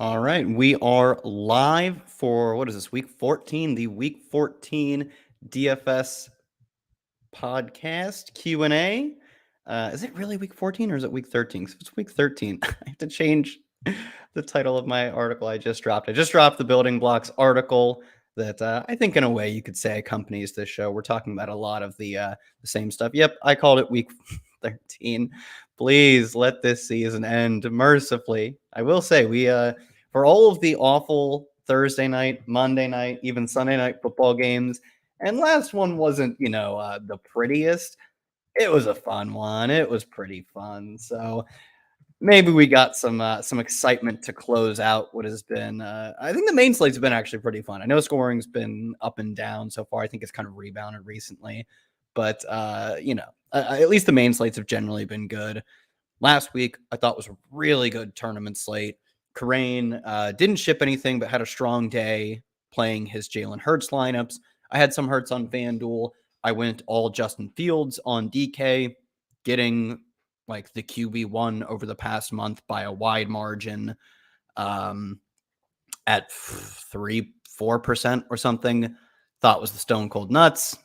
All right, we are live for what is this, week 14, the week 14 DFS podcast Q&A. Is it really week 14 or is it week 13? Because if it's week 13, I have to change the title of my article I just dropped. I just dropped the building blocks article that I think in a way you could say accompanies this show. We're talking about a lot of the same stuff. Yep, I called it week 13. Please let this season end mercifully. I will say we for all of the awful Thursday night, Monday night, even Sunday night football games, and last one wasn't, the prettiest. It was a fun one. It was pretty fun. So maybe we got some excitement to close out what has been. I think the main slates have been actually pretty fun. I know scoring's been up and down so far. I think it's kind of rebounded recently, but at least the main slates have generally been good. Last week I thought was a really good tournament slate. Kerrane didn't ship anything, but had a strong day playing his Jalen Hurts lineups. I had some Hurts on FanDuel. I went all Justin Fields on DK, getting like the QB1 over the past month by a wide margin at 3-4% or something. Thought was the stone cold nuts.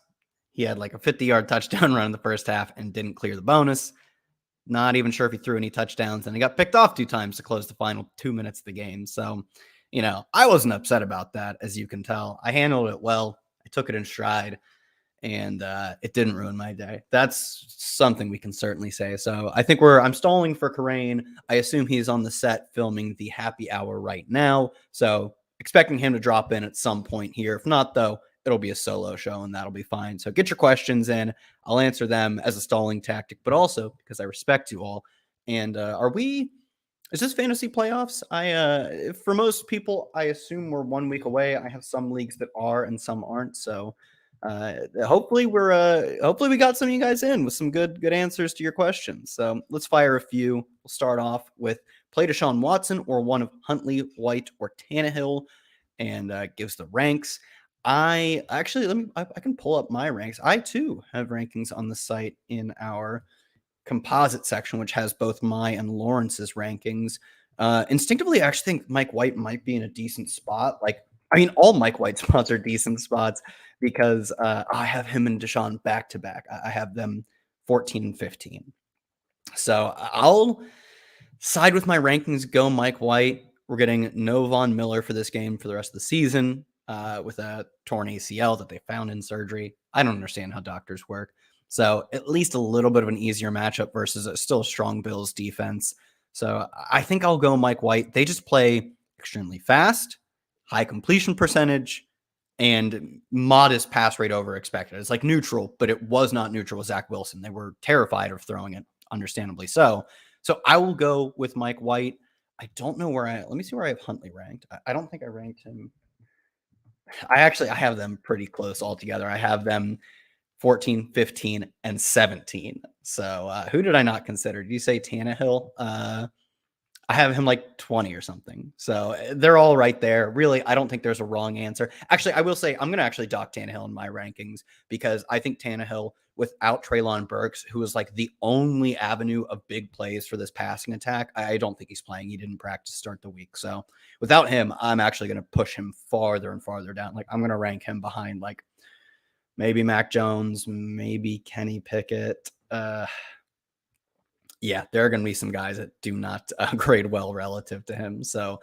He had like a 50-yard touchdown run in the first half and didn't clear the bonus. Not even sure if he threw any touchdowns, and he got picked off 2 times to close the final 2 minutes of the game. So, I wasn't upset about that, as you can tell. I handled it well. I took it in stride, and it didn't ruin my day. That's something we can certainly say. So I think I'm stalling for Kerrane. I assume he's on the set filming the happy hour right now. So expecting him to drop in at some point here. If not, though, it'll be a solo show and that'll be fine. So get your questions in. I'll answer them as a stalling tactic, but also because I respect you all. And is this fantasy playoffs? For most people, I assume we're 1 week away. I have some leagues that are and some aren't. So hopefully we got some of you guys in with some good answers to your questions. So let's fire a few. We'll start off with play Deshaun Watson or one of Huntley, White, or Tannehill, and gives the ranks. I can pull up my ranks. I too have rankings on the site in our composite section, which has both my and Lawrence's rankings. Instinctively, I actually think Mike White might be in a decent spot. All Mike White spots are decent spots because I have him and Deshaun back to back. I have them 14 and 15. So I'll side with my rankings, go Mike White. We're getting no Von Miller for this game for the rest of the season with a torn ACL that they found in surgery. I don't understand how doctors work. So at least a little bit of an easier matchup versus a still strong Bills defense. So I think I'll go Mike White. They just play extremely fast, high completion percentage, and modest pass rate over expected. It's like neutral, but it was not neutral with Zach Wilson. They were terrified of throwing it, understandably so. So I will go with Mike White. I don't know let me see where I have Huntley ranked. I don't think I ranked him. I have them pretty close altogether. I have them 14, 15, and 17. So who did I not consider? Did you say Tannehill? I have him like 20 or something. So they're all right there. Really, I don't think there's a wrong answer. Actually, I will say I'm going to actually dock Tannehill in my rankings because I think Tannehill, without Treylon Burks, who is like the only avenue of big plays for this passing attack, I don't think he's playing. He didn't practice to start the week. So without him, I'm actually going to push him farther and farther down. Like I'm going to rank him behind like maybe Mac Jones, maybe Kenny Pickett. Yeah, there are going to be some guys that do not grade well relative to him. So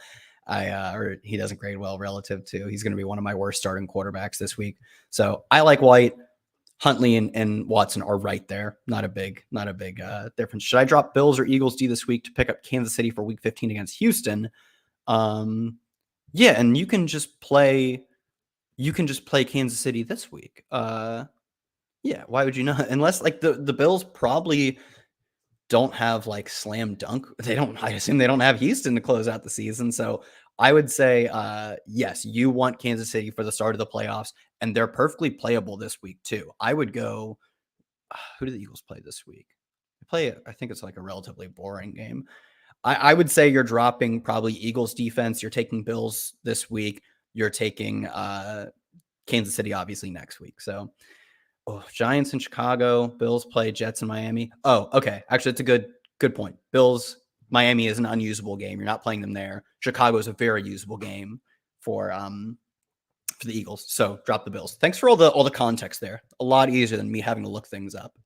or he doesn't grade well relative to. He's going to be one of my worst starting quarterbacks this week. So I like White. Huntley and Watson are right there. Not a big difference. Should I drop Bills or Eagles D this week to pick up Kansas City for week 15 against Houston? Yeah, and you can just play Kansas City this week. Yeah, why would you not? Unless like the Bills probably don't have like slam dunk. I assume they don't have Houston to close out the season. So I would say, yes, you want Kansas City for the start of the playoffs, and they're perfectly playable this week too. I would go, who do the Eagles play this week? I think it's like a relatively boring game. I would say you're dropping probably Eagles defense. You're taking Bills this week. You're taking Kansas City obviously next week. So Giants in Chicago, Bills play Jets in Miami. Oh, okay. Actually, it's a good point. Bills Miami is an unusable game. You're not playing them there. Chicago is a very usable game for the Eagles. So drop the Bills. Thanks for all the context there. A lot easier than me having to look things up.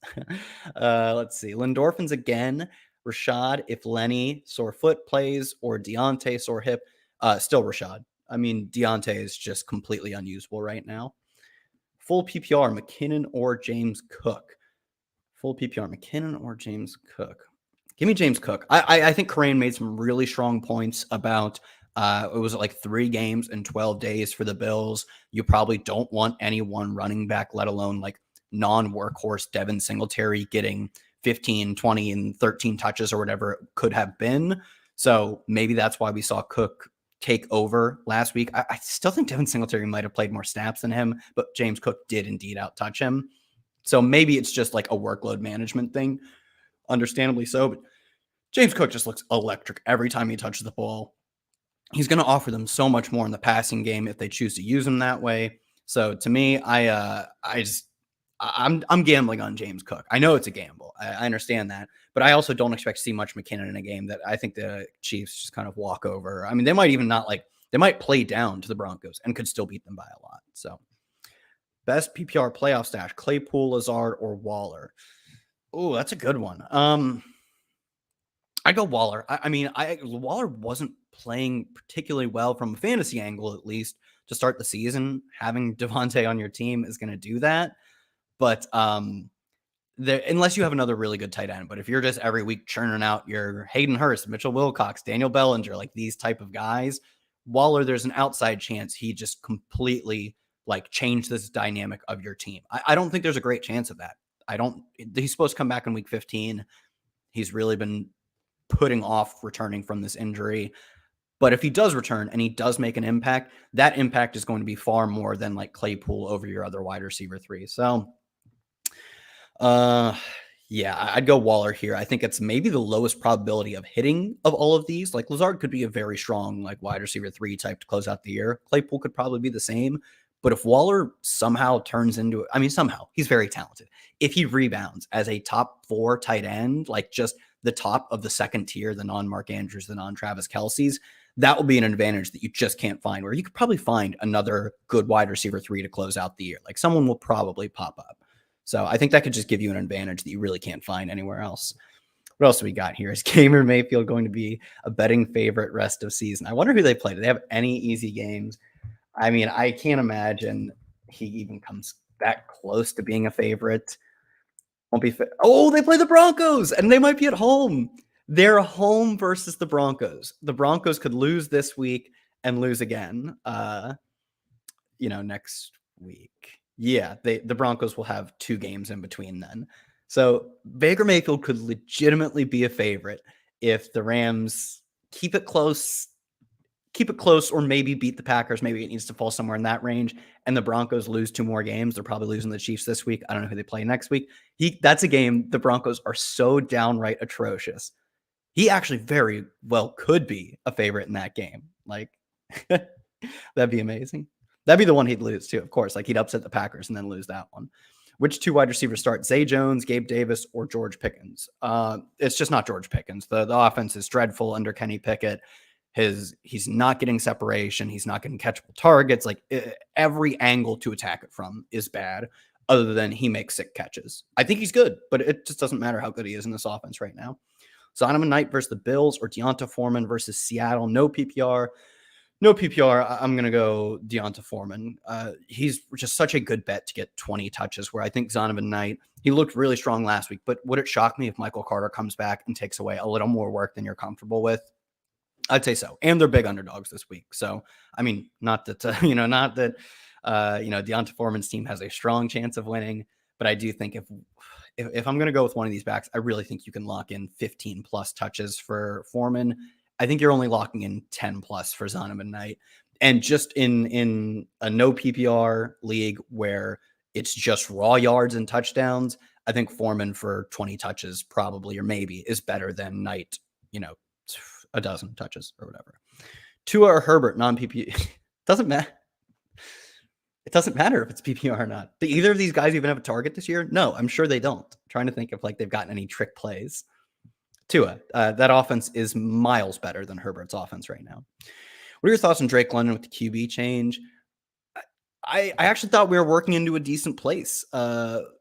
Let's see. Lindorphins again. Rashad, if Lenny sore foot plays, or Deontay sore hip, still Rashad. I mean, Deontay is just completely unusable right now. Full PPR, McKinnon or James Cook. Full PPR, McKinnon or James Cook. Give me James Cook. I think Kerrane made some really strong points about it was like 3 games in 12 days for the Bills. You probably don't want any one running back, let alone like non-workhorse Devin Singletary getting 15, 20, and 13 touches or whatever it could have been. So maybe that's why we saw Cook take over last week. I still think Devin Singletary might have played more snaps than him, but James Cook did indeed outtouch him. So maybe it's just like a workload management thing, understandably so. But James Cook just looks electric every time he touches the ball. He's going to offer them so much more in the passing game if they choose to use him that way. So to me, I'm gambling on James Cook. I know it's a gamble. I understand that, but I also don't expect to see much McKinnon in a game that I think the Chiefs just kind of walk over. I mean, they might even not they might play down to the Broncos and could still beat them by a lot. So best PPR playoff stash, Claypool, Lazard, or Waller. Oh, that's a good one. I go Waller. I mean, Waller wasn't playing particularly well from a fantasy angle, at least to start the season. Having Devontae on your team is going to do that. But unless you have another really good tight end, but if you're just every week churning out your Hayden Hurst, Mitchell Wilcox, Daniel Bellinger, like these type of guys, Waller, there's an outside chance he just completely like changed this dynamic of your team. I don't think there's a great chance of that. He's supposed to come back in week 15. He's really been putting off returning from this injury. But if he does return and he does make an impact, that impact is going to be far more than like Claypool over your other wide receiver 3. So, yeah, I'd go Waller here. I think it's maybe the lowest probability of hitting of all of these. Like Lazard could be a very strong like wide receiver 3 type to close out the year. Claypool could probably be the same. But if Waller somehow turns into, somehow he's very talented. If he rebounds as a top 4 tight end, like just the top of the second tier, the non-Mark Andrews, the non-Travis Kelce's, that will be an advantage that you just can't find, where you could probably find another good wide receiver 3 to close out the year. Like someone will probably pop up. So I think that could just give you an advantage that you really can't find anywhere else. What else do we got here? Is Cameron Mayfield going to be a betting favorite rest of season? I wonder who they play. Do they have any easy games? I mean, I can't imagine he even comes that close to being a favorite. Won't be they play the Broncos, and they might be at home. They're home versus the Broncos. The Broncos could lose this week and lose again, next week. Yeah, the Broncos will have 2 games in between then. So Baker Mayfield could legitimately be a favorite if the Rams keep it close, or maybe beat the Packers. Maybe it needs to fall somewhere in that range. And the Broncos lose 2 more games. They're probably losing the Chiefs this week. I don't know who they play next week. That's a game. The Broncos are so downright atrocious. He actually very well could be a favorite in that game. Like, that'd be amazing. That'd be the one he'd lose too, of course. Like he'd upset the Packers and then lose that one. Which 2 wide receivers start? Zay Jones, Gabe Davis, or George Pickens? It's just not George Pickens. The offense is dreadful under Kenny Pickett. He's not getting separation. He's not getting catchable targets. Like every angle to attack it from is bad, other than he makes sick catches. I think he's good, but it just doesn't matter how good he is in this offense right now. Zonovan Knight versus the Bills, or Deonta Foreman versus Seattle. No PPR. I'm going to go Deonta Foreman. He's just such a good bet to get 20 touches, where I think Zonovan Knight, he looked really strong last week, but would it shock me if Michael Carter comes back and takes away a little more work than you're comfortable with? I'd say so. And they're big underdogs this week. So, I mean, not that Deonta Foreman's team has a strong chance of winning, but I do think if I'm going to go with one of these backs, I really think you can lock in 15 plus touches for Foreman. I think you're only locking in 10 plus for Zonovan Knight. And just in a no PPR league where it's just raw yards and touchdowns, I think Foreman for 20 touches probably, or maybe, is better than Knight, a dozen touches or whatever. Tua or Herbert, non-PPR. Doesn't matter. It doesn't matter if it's PPR or not. Do either of these guys even have a target this year? No, I'm sure they don't. I'm trying to think if they've gotten any trick plays. Tua. That offense is miles better than Herbert's offense right now. What are your thoughts on Drake London with the QB change? I actually thought we were working into a decent place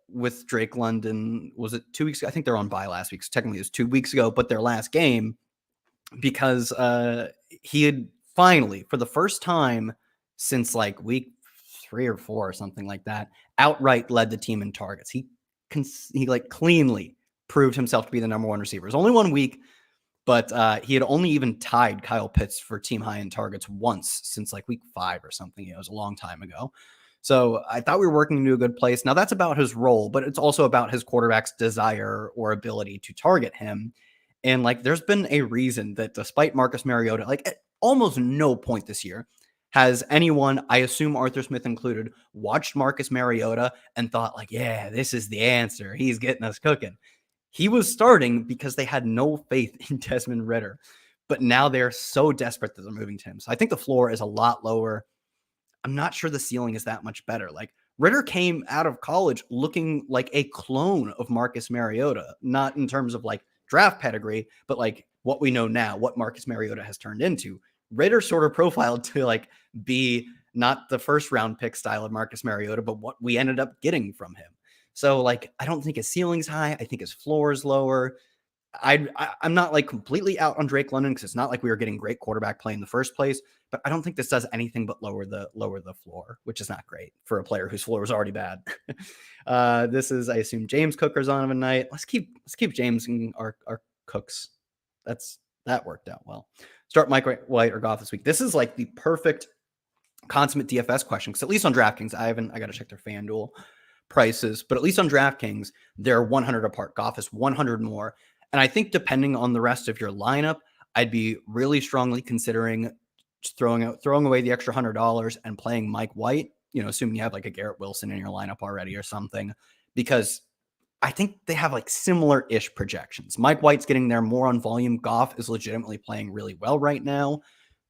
with Drake London. Was it 2 weeks ago? I think they're on bye last week. So technically it was 2 weeks ago, but their last game, because he had finally, for the first time since like week 3 or 4 or something like that, outright led the team in targets. He like cleanly proved himself to be the number one receiver. It was only 1 week, but he had only even tied Kyle Pitts for team high in targets once since like week 5 or something. It was a long time ago. So I thought we were working into a good place. Now that's about his role, but it's also about his quarterback's desire or ability to target him. And like, there's been a reason that despite Marcus Mariota, like at almost no point this year has anyone, I assume Arthur Smith included, watched Marcus Mariota and thought like, yeah, this is the answer. He's getting us cooking. He was starting because they had no faith in Desmond Ridder, but now they're so desperate that they're moving to him. So I think the floor is a lot lower. I'm not sure the ceiling is that much better. Like Ridder came out of college looking like a clone of Marcus Mariota, not in terms of like draft pedigree, but like what we know now, what Marcus Mariota has turned into. Ridder sort of profiled to like be not the first round pick style of Marcus Mariota, but what we ended up getting from him. So like, I don't think his ceiling's high. I think his floor is lower. I'm not like completely out on Drake London because it's not like we were getting great quarterback play in the first place, but I don't think this does anything but lower the floor, which is not great for a player whose floor is already bad. This is, I assume, James Cooker's on of a night. Let's keep James in our cooks. That worked out well. Start Mike White or Goff this week. This is like the perfect consummate DFS question because at least on DraftKings, I got to check their FanDuel prices, but at least on DraftKings, they're 100 apart. Goff is 100 more. And I think depending on the rest of your lineup, I'd be really strongly considering throwing away the extra $100 and playing Mike White, assuming you have like a Garrett Wilson in your lineup already or something, because I think they have like similar-ish projections. Mike White's getting there more on volume. Goff is legitimately playing really well right now,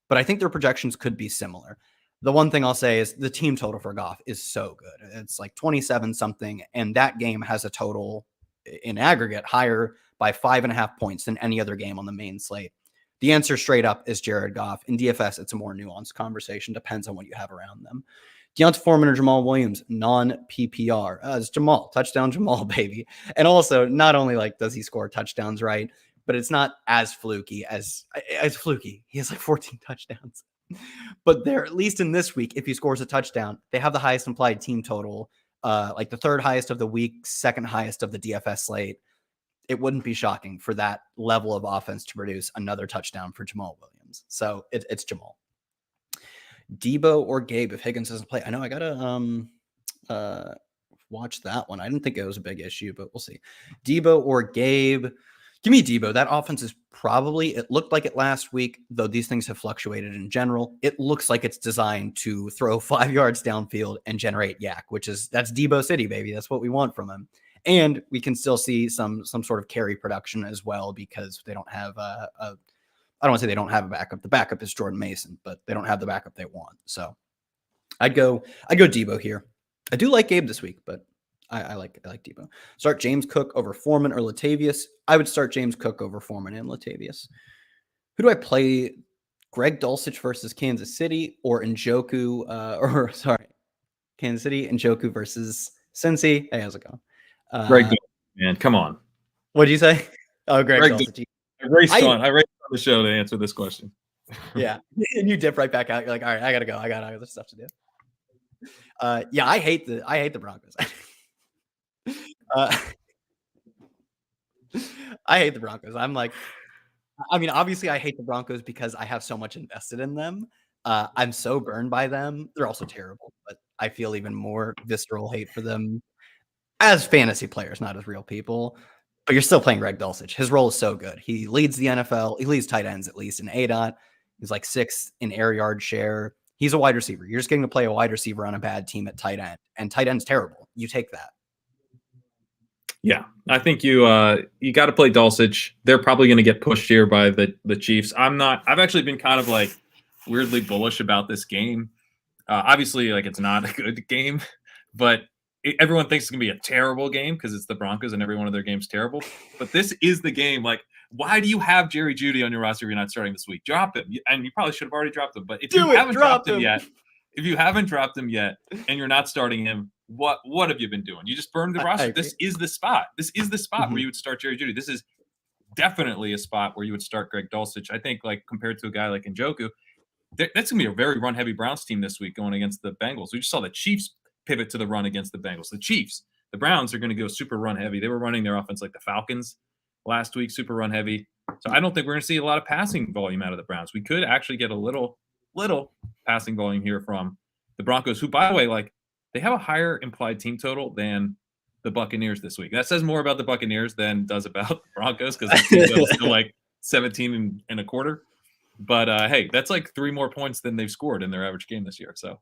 but I think their projections could be similar. The one thing I'll say is the team total for Goff is so good. It's like 27 something, and that game has a total in aggregate higher by 5.5 points than any other game on the main slate. The answer straight up is Jared Goff. In DFS, it's a more nuanced conversation. Depends on what you have around them. Deontay Foreman or Jamal Williams, non-PPR. It's Jamal. Touchdown Jamal, baby. And also, not only like does he score touchdowns right, but it's not as fluky as fluky. He has like 14 touchdowns. But they're, at least in this week, if he scores a touchdown, they have the highest implied team total, like the third highest of the week, second highest of the DFS slate. It wouldn't be shocking for that level of offense to produce another touchdown for Jamal Williams. So it's Jamal. Debo or Gabe if Higgins doesn't play. I know I gotta watch that one. I didn't think it was a big issue, but we'll see. Debo or Gabe. Give me Debo. That offense is probably, it looked like it last week, though these things have fluctuated in general. It looks like it's designed to throw 5 yards downfield and generate yak, that's Debo City, baby. That's what we want from him. And we can still see some sort of carry production as well because they don't have I don't want to say they don't have a backup. The backup is Jordan Mason, but they don't have the backup they want. So I'd go Debo here. I do like Gabe this week, but I like Debo. Start James Cook over Foreman or Latavius. I would start James Cook over Foreman and Latavius. Who do I play? Greg Dulcich versus Kansas City or Njoku, Kansas City, Njoku versus Cincy. Hey, how's it going? Greg Dulcich, man, come on. What did you say? Oh, Greg Dulcich. I raced on the show to answer this question. Yeah, and you dip right back out. You're like, all right, I gotta go. I got other stuff to do. Yeah, I hate the Broncos. I hate the Broncos. Obviously I hate the Broncos because I have so much invested in them. I'm so burned by them. They're also terrible, but I feel even more visceral hate for them as fantasy players, not as real people. But you're still playing Greg Dulcich. His role is so good. He leads the NFL. He leads tight ends, at least in ADOT. He's like 6th in air yard share. He's a wide receiver. You're just getting to play a wide receiver on a bad team at tight end. And tight end's terrible. You take that. Yeah, I think you got to play Dulcich. They're probably going to get pushed here by the Chiefs. I've actually been kind of like weirdly bullish about this game. Obviously, like it's not a good game, but everyone thinks it's going to be a terrible game because it's the Broncos and every one of their games terrible. But this is the game. Like Why do you have Jerry Jeudy on your roster if you're not starting this week? Drop him. And you probably should have already dropped him. But if you haven't dropped him yet, and you're not starting him, what have you been doing? You just burned the roster. This is the spot. This is the spot where you would start Jerry Jeudy. This is definitely a spot where you would start Greg Dulcich. I think, like, compared to a guy like Njoku, that's going to be a very run-heavy Browns team this week going against the Bengals. We just saw the Chiefs pivot to the run against the Bengals. The Browns are going to go super run-heavy. They were running their offense like the Falcons last week, super run-heavy. So I don't think we're going to see a lot of passing volume out of the Browns. We could actually get a little passing volume here from the Broncos, who, by the way, like, they have a higher implied team total than the Buccaneers this week. That says more about the Buccaneers than does about the Broncos, because the team total is still like 17 and a quarter. But hey, that's like 3 more points than they've scored in their average game this year. So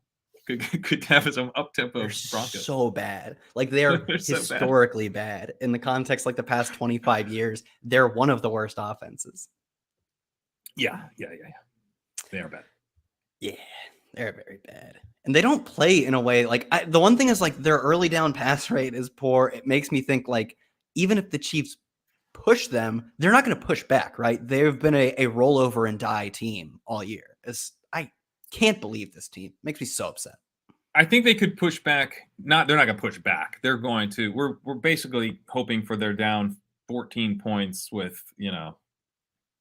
could have some up-tempo Broncos. So bad. Like, they're historically bad. In the context, like, the past 25 years, they're one of the worst offenses. Yeah. They are bad. Yeah, they're very bad. And they don't play in a way, like, the one thing is, like, their early down pass rate is poor. It makes me think, like, even if the Chiefs push them, they're not going to push back, right? They've been a rollover and die team all year. I can't believe this team. Makes me so upset. I think they could push back. They're not going to push back. They're going to. We're basically hoping for their down 14 points with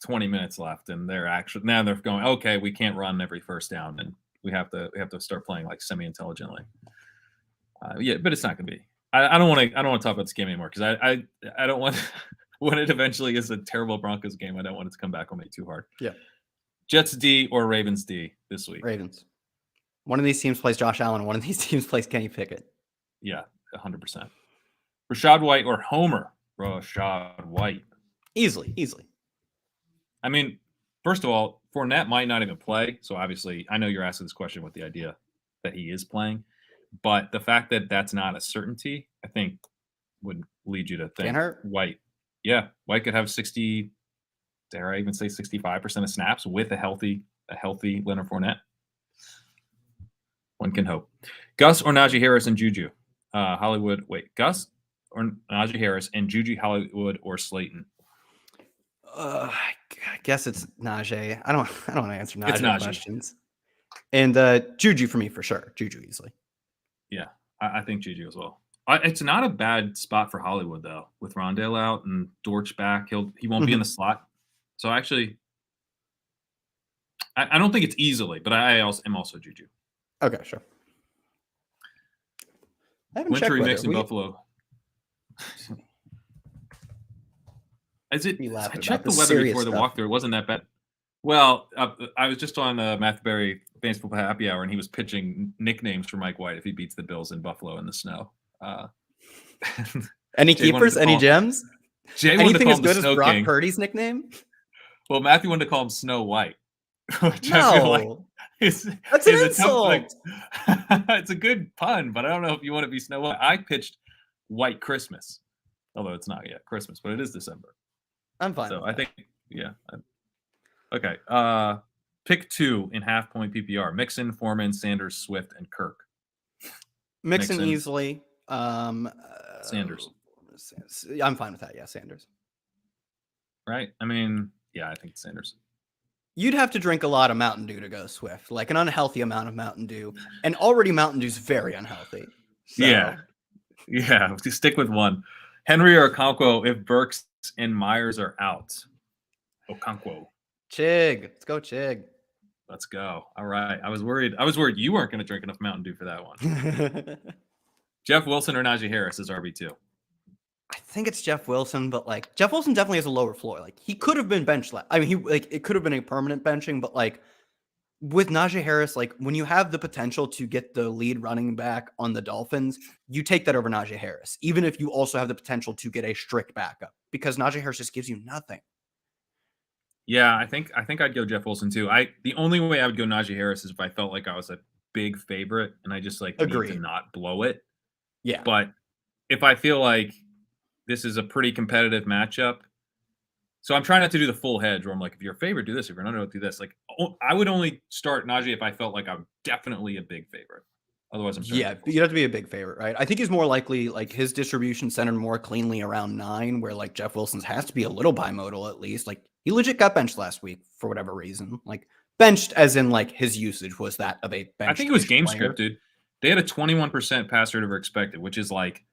20 minutes left, and they're going, okay, we can't run every first down, and we have to start playing like semi-intelligently. But it's not going to be. I don't want to talk about this game anymore, because I don't want when it eventually is a terrible Broncos game. I don't want it to come back on me too hard. Yeah. Jets D or Ravens D this week? Ravens. One of these teams plays Josh Allen. One of these teams plays Kenny Pickett. Yeah, 100%. Rachaad White or Homer? Rachaad White. Easily. I mean, first of all, Fournette might not even play. So obviously, I know you're asking this question with the idea that he is playing. But the fact that that's not a certainty, I think, would lead you to think White. Yeah, White could have 60, dare I even say 65% of snaps with a healthy Leonard Fournette. One can hope. Gus or Najee Harris and Juju? Hollywood. Wait, Gus or Najee Harris and Juju Hollywood or Slayton? I guess it's Najee. I don't want to answer Najee questions. And Juju for me for sure. Juju easily. Yeah, I think Juju as well. It's not a bad spot for Hollywood though, with Rondale out and Dortch back. He won't be in the slot. So actually, I don't think it's easily, but I also am also Juju. Okay, sure. Wintry mix in Buffalo. Is it? I checked the weather before the walkthrough. It wasn't that bad. Well, I was just on Matthew Berry Fantasy Football Happy Hour, and he was pitching nicknames for Mike White if he beats the Bills in Buffalo in the snow. Any keepers? Any gems? Anything as good as Brock King. Purdy's nickname? Well, Matthew wanted to call him Snow White. Which I feel like that's an insult. It's a good pun, but I don't know if you want to be Snow White. I pitched White Christmas, although it's not yet Christmas, but it is December. I'm fine. So I think, yeah. Okay. Pick 2 in half-point PPR: Mixon, Foreman, Sanders, Swift, and Kirk. Mixon easily. Sanders. I'm fine with that. Yeah, Sanders. Right. I mean, yeah, I think Sanders. You'd have to drink a lot of Mountain Dew to go Swift, like an unhealthy amount of Mountain Dew. And already Mountain Dew's very unhealthy. So. Yeah. Stick with one. Henry or Okonkwo if Burks and Myers are out? Okonkwo. Chig. Let's go, Chig. Let's go. All right. I was worried you weren't going to drink enough Mountain Dew for that one. Jeff Wilson or Najee Harris is RB2? I think it's Jeff Wilson, but like Jeff Wilson definitely has a lower floor. Like he could have been benched. I mean, it could have been a permanent benching, but like with Najee Harris, like when you have the potential to get the lead running back on the Dolphins, you take that over Najee Harris, even if you also have the potential to get a strict backup, because Najee Harris just gives you nothing. Yeah, I think I'd go Jeff Wilson too. The only way I would go Najee Harris is if I felt like I was a big favorite and I just like need to not blow it. Yeah. But if I feel like this is a pretty competitive matchup, so I'm trying not to do the full hedge where I'm like, if you're a favorite, do this. If you're not, do this. Like I would only start Najee if I felt like I'm definitely a big favorite. Otherwise, I'm starting. Yeah, you'd have to be a big favorite, right? I think he's more likely, like, his distribution centered more cleanly around 9, where, like, Jeff Wilson's has to be a little bimodal at least. Like, he legit got benched last week for whatever reason. Like, benched as in, like, his usage was that of a bench. I think it was game player. script, dude. They had a 21% pass rate over expected, which is like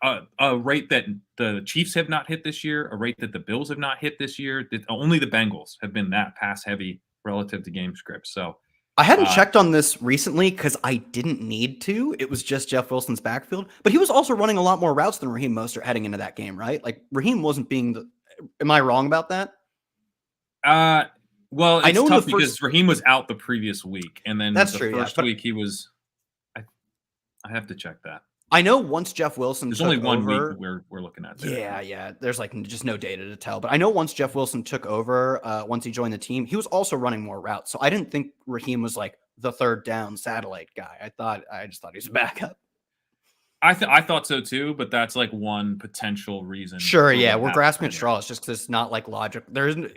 a rate that the Chiefs have not hit this year, a rate that the Bills have not hit this year. Only the Bengals have been that pass heavy relative to game script. So I hadn't checked on this recently because I didn't need to. It was just Jeff Wilson's backfield, but he was also running a lot more routes than Raheem Mostert heading into that game, right? Like, Raheem wasn't being the. Am I wrong about that? Well, it's tough because Raheem was out the previous week, and then that's the true, first week he was. I have to check that. I know once Jeff Wilson There's took only one over, week we're looking at there. Yeah. There's like just no data to tell. But I know once Jeff Wilson took over, once he joined the team, he was also running more routes. So I didn't think Raheem was like the third down satellite guy. I just thought he was a backup. I thought so too, but that's like one potential reason. Sure, yeah, we're grasping at straws just because it's not like logic.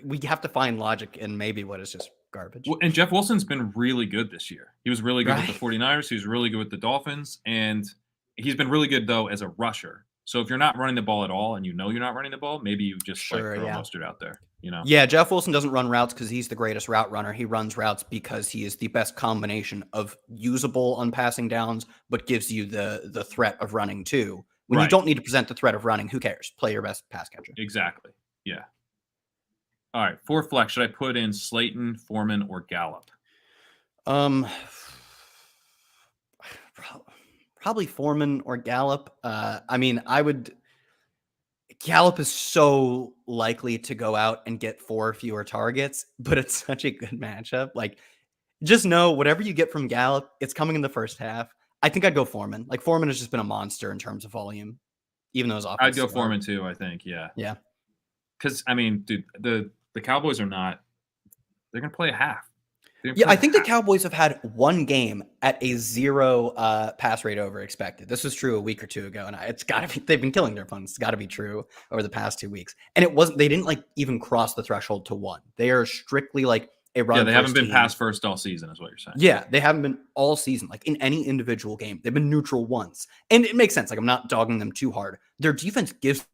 We have to find logic in maybe what is just garbage. Well, and Jeff Wilson's been really good this year. He was really good with the 49ers. He was really good with the Dolphins, and he's been really good though as a rusher. So if you're not running the ball at all, and you know you're not running the ball, maybe you just throw Mostert out there. You know? Yeah, Jeff Wilson doesn't run routes because he's the greatest route runner. He runs routes because he is the best combination of usable on passing downs, but gives you the threat of running too. When you don't need to present the threat of running, who cares? Play your best pass catcher. Exactly. Yeah. All right. For flex, should I put in Slayton, Foreman, or Gallup? Probably Foreman or Gallup. I mean, Gallup is so likely to go out and get 4 fewer targets, but it's such a good matchup. Like, just know whatever you get from Gallup, it's coming in the first half. I think I'd go Foreman. Like, Foreman has just been a monster in terms of volume, even though his offense. I'd go Foreman too, I think. Yeah. Yeah. Because, I mean, dude, the Cowboys are not – they're going to play a half. Yeah, I think the Cowboys have had one game at a 0 pass rate over expected. This was true a week or two ago, and it's got to be. They've been killing their opponents. It's got to be true over the past 2 weeks. And it wasn't. They didn't like even cross the threshold to 1. They are strictly like a run. Yeah, they haven't been pass first all season, is what you're saying. Yeah, they haven't been all season. Like in any individual game, they've been neutral once, and it makes sense. Like I'm not dogging them too hard. Their defense gives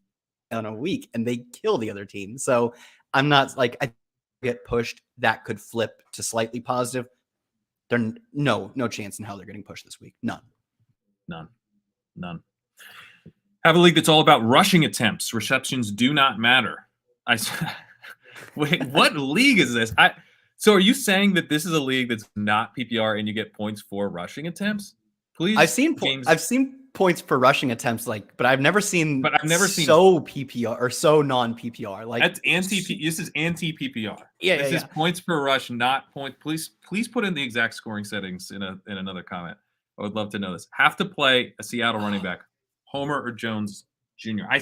on a week, and they kill the other team. So I'm not like I get pushed. That could flip to slightly positive. There's no chance in hell they're getting pushed this week. None. Have a league that's all about rushing attempts. Receptions do not matter. Wait, what league is this? So are you saying that this is a league that's not PPR and you get points for rushing attempts? Please. I've seen points for rushing attempts, but I've never seen so PPR or so non-PPR. Like that's this is anti-PPR. Yeah, this is points per rush, not point. Please put in the exact scoring settings in another comment. I would love to know this. Have to play a Seattle running back, Homer or Jones Jr. I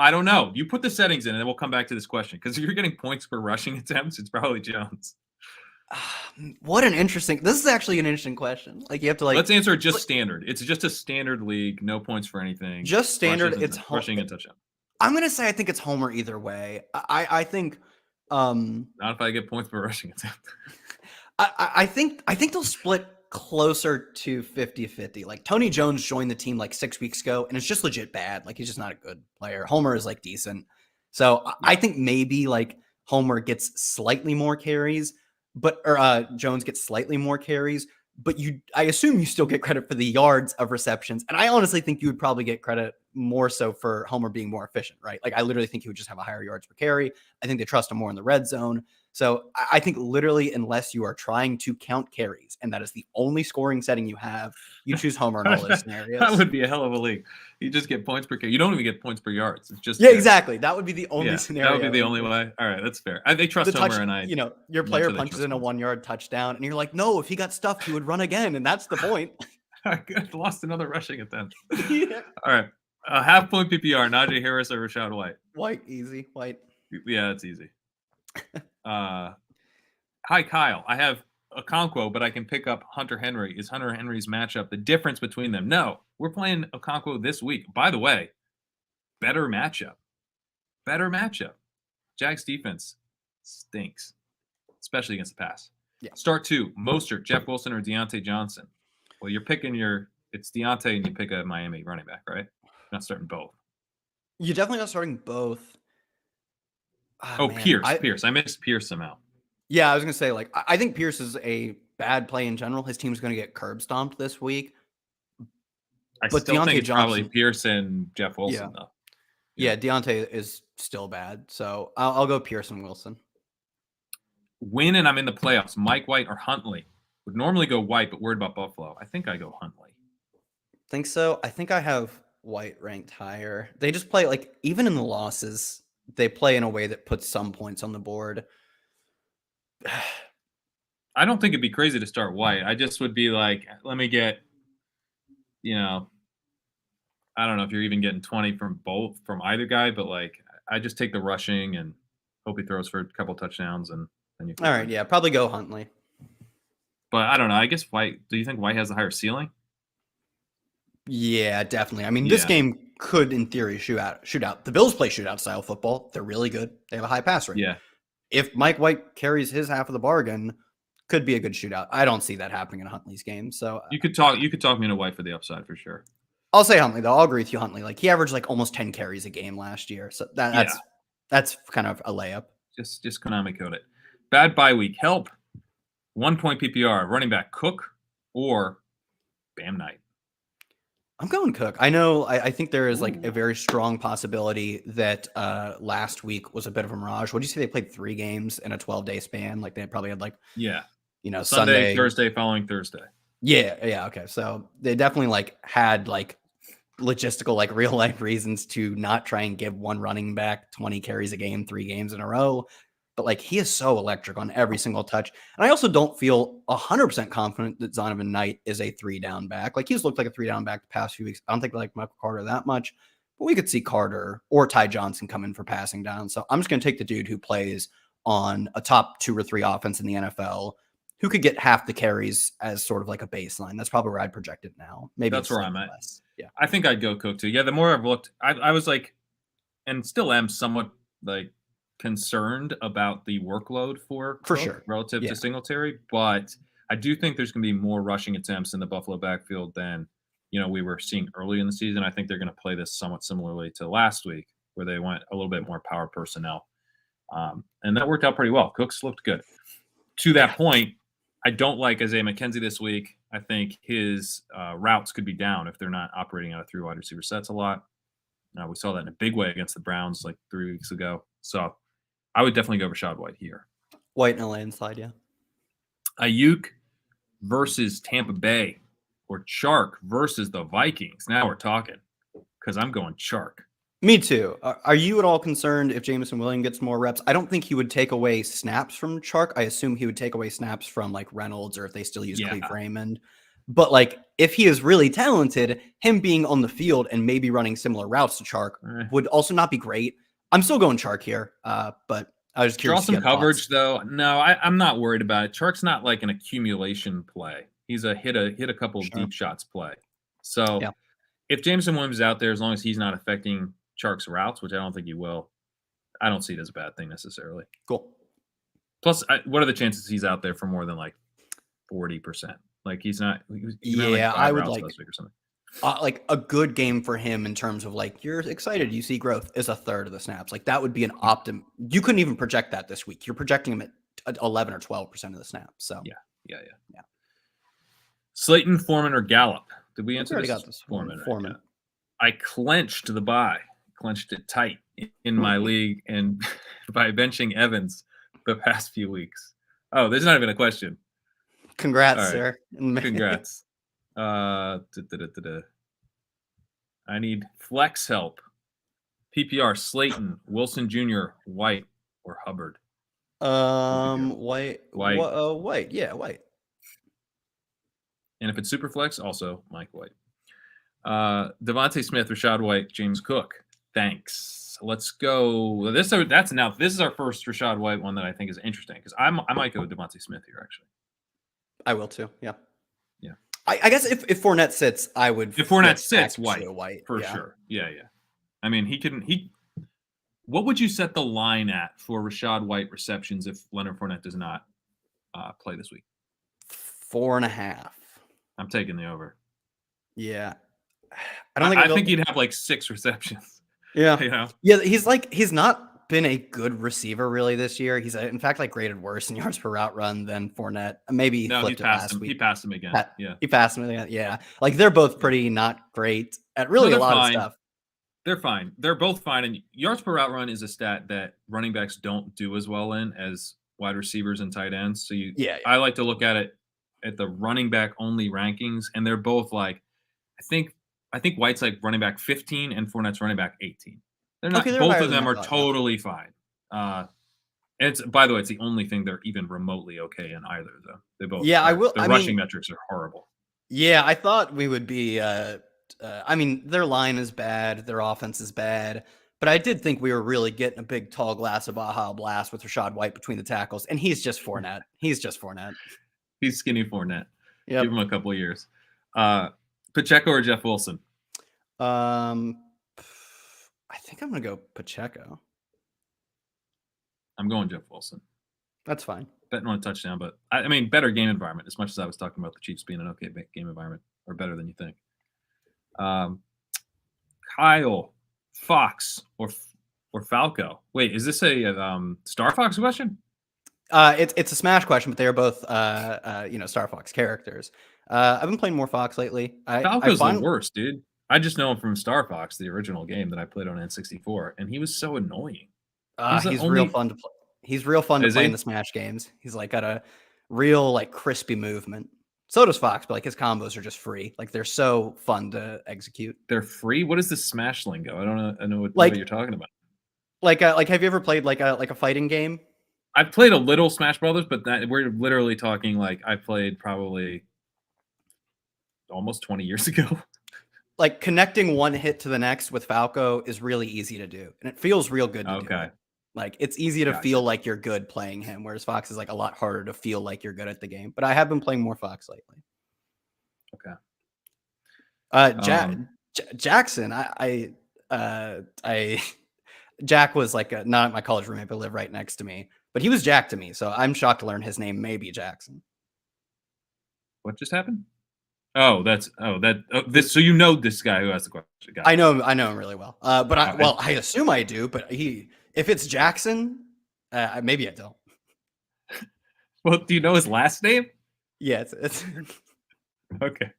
don't know. You put the settings in, and then we'll come back to this question because if you're getting points per rushing attempts, it's probably Jones. This is actually an interesting question. Like you have to let's answer just standard. It's just a standard league, no points for anything. Just standard. It's rushing and touchdown. I'm gonna say I think it's Homer either way. I think not if I get points per rushing attempt. I think they'll split closer to 50-50. Like Tony Jones joined the team like 6 weeks ago, and it's just legit bad. Like he's just not a good player. Homer is like decent. So I think maybe like Homer gets slightly more carries. Or Jones gets slightly more carries, but I assume you still get credit for the yards of receptions. And I honestly think you would probably get credit more so for Homer being more efficient, right? Like I literally think he would just have a higher yards per carry. I think they trust him more in the red zone. So I think literally unless you are trying to count carries and that is the only scoring setting you have, you choose Homer in all those scenarios. That would be a hell of a league. You just get points per carry. You don't even get points per yards. It's just exactly. That would be the only scenario. That would be the only way. All right, that's fair. They trust Homer, and your player punches in a 1-yard touchdown, and you're like, no, if he got stuffed, he would run again, and that's the point. I lost another rushing attempt. Yeah. All right, half-point PPR: Najee Harris or Rachaad White. White, easy. White. Yeah, it's easy. Hi, Kyle. I have Okonkwo, but I can pick up Hunter Henry. Is Hunter Henry's matchup the difference between them? No, we're playing Okonkwo this week. By the way, better matchup. Jags defense stinks, especially against the pass. Yeah. Start 2, Mostert, Jeff Wilson, or Deontay Johnson. Well, it's Deontay and you pick a Miami running back, right? You're not starting both. You're definitely not starting both. Man, Pierce. I missed Pierce somehow. Yeah, I was going to say, like, I think Pierce is a bad play in general. His team's going to get curb stomped this week. I But still think Deontay it's probably Johnson, Pierce and Jeff Wilson, though. Yeah, Deontay is still bad. So I'll go Pierce and Wilson. Win and I'm in the playoffs. Mike White or Huntley. Would normally go White, but worried about Buffalo. I think I go Huntley. Think so. I think I have White ranked higher. They just play, like, even in the losses, they play in a way that puts some points on the board. I don't think it'd be crazy to start White. I just would be like, let me get, I don't know if you're even getting 20 from either guy, but like, I just take the rushing and hope he throws for a couple touchdowns and then you. All right, yeah, probably go Huntley. But I don't know. I guess White. Do you think White has a higher ceiling? Yeah, definitely. I mean, this game could, in theory, shoot out. The Bills play shootout style football. They're really good. They have a high pass rate. Yeah. If Mike White carries his half of the bargain, could be a good shootout. I don't see that happening in Huntley's game. So you could talk me into White for the upside for sure. I'll say Huntley though. I'll agree with you, Huntley. Like, he averaged like almost 10 carries a game last year. So that's kind of a layup. Just Konami code it. Bad bye week. Help. 1 point PPR. Running back Cook or Bam Knight. I'm going Cook. I know. I think there is like a very strong possibility that last week was a bit of a mirage. What do you say? They played 3 games in a 12-day span. Like, they probably had Sunday, Thursday, following Thursday. Yeah. Okay. So they definitely like had like logistical, like real life reasons to not try and give one running back 20 carries a game, 3 games in a row. But like, he is so electric on every single touch. And I also don't feel 100% confident that Zonovan Knight is a 3-down back. Like, he's looked like a 3-down back the past few weeks. I don't think like Michael Carter that much, but we could see Carter or Ty Johnson come in for passing down. So I'm just going to take the dude who plays on a top 2 or 3 offense in the NFL, who could get half the carries as sort of like a baseline. That's probably where I'd project it now. Maybe that's where I'm at. Less. Yeah. I think I'd go Cook too. Yeah. The more I've looked, I was like, and still am somewhat like concerned about the workload for Cook sure relative to Singletary, but I do think there's going to be more rushing attempts in the Buffalo backfield than we were seeing early in the season. I think they're going to play this somewhat similarly to last week, where they went a little bit more power personnel, and that worked out pretty well. Cooks looked good. To that point, I don't like Isaiah McKenzie this week. I think his routes could be down if they're not operating out of 3 wide receiver sets a lot. We saw that in a big way against the Browns like 3 weeks ago. So I would definitely go Rachaad White here. White in a landslide, yeah. Ayuk versus Tampa Bay, or Chark versus the Vikings. Now we're talking, because I'm going Chark. Me too. Are you at all concerned if Jameson Williams gets more reps? I don't think he would take away snaps from Chark. I assume he would take away snaps from like Reynolds, or if they still use Cleve Raymond. But like, if he is really talented, him being on the field and maybe running similar routes to Chark would also not be great. I'm still going Chark here, but I was curious. Draw some coverage though. No, I'm not worried about it. Chark's not like an accumulation play. He's a hit a couple of deep shots play. So if Jameson Williams is out there, as long as he's not affecting Chark's routes, which I don't think he will, I don't see it as a bad thing necessarily. Cool. Plus, what are the chances he's out there for more than like 40%? Like, he's not. I would like or something. Like a good game for him in terms of like, you're excited, you see growth, is a third of the snaps. Like, that would be an optimum. You couldn't even project that this week. You're projecting him at 11 or 12% of the snaps. So yeah. Slayton, Foreman, or Gallup? Did we answer this? Got this Foreman. Right? I clenched the bye, clenched it tight in my league, and by benching Evans the past few weeks. Oh, there's not even a question. Congrats, sir. Congrats. I need flex help. PPR, Slayton, Wilson Jr., White, or Hubbard? White. Yeah, White. And if it's super flex, also Mike White. Devontae Smith, Rachaad White, James Cook. Thanks. Let's go. This is our first Rachaad White one that I think is interesting, because I might go with Devontae Smith here, actually. I will too. Yeah. I guess if Fournette sits, I would. If Fournette sits, White for yeah. sure. Yeah. I mean, what would you set the line at for Rachaad White receptions if Leonard Fournette does not play this week? 4.5. I'm taking the over. Yeah. I think he'd have like 6 receptions. Yeah. You know? Yeah, he's not been a good receiver really this year. He's in fact like graded worse in yards per route run than Fournette. Maybe he flipped it last week. He passed him again. Yeah. He passed him again. Yeah. Like they're both pretty not great at really a lot of stuff. They're fine. They're both fine. And yards per route run is a stat that running backs don't do as well in as wide receivers and tight ends. So I like to look at it at the running back only rankings, and they're both like, I think White's like running back 15 and Fournette's running back 18. They're not. Okay, both of them are totally fine. It's by the way, it's the only thing they're even remotely okay in either though. They both. Yeah, I will. The rushing metrics are horrible. Yeah, I thought we would be. I mean, their line is bad, their offense is bad, but I did think we were really getting a big tall glass of Baja Blast with Rachaad White between the tackles, and he's just Fournette. He's skinny Fournette. Yep. Give him a couple of years. Pacheco or Jeff Wilson? I think I'm gonna go Pacheco. I'm going Jeff Wilson. That's fine. Betting on a touchdown, but I mean, better game environment. As much as I was talking about the Chiefs being an okay game environment, or better than you think. Kyle, Fox or Falco? Wait, is this a Star Fox question? It's a Smash question, but they are both Star Fox characters. I've been playing more Fox lately. Falco's the worst, dude. I just know him from Star Fox, the original game that I played on N64, and he was so annoying. He's real fun to play. He's real fun to play in the Smash games. He's like got a real like crispy movement. So does Fox, but like his combos are just free. Like they're so fun to execute. They're free. What is the Smash lingo? I don't know what you're talking about. Like have you ever played like a fighting game? I've played a little Smash Brothers, but we're literally talking like I played probably almost 20 years ago. Like connecting one hit to the next with Falco is really easy to do, and it feels real good to do. Like it's easy to feel like you're good playing him, whereas Fox is like a lot harder to feel like you're good at the game. But I have been playing more Fox lately. Okay. Jackson, Jack was like not my college roommate, but lived right next to me. But he was Jack to me, so I'm shocked to learn his name may be Jackson. What just happened? So you know this guy who asked the question. I know him really well. But I assume I do. But if it's Jackson, maybe I don't. Well, do you know his last name? Yeah, it's okay.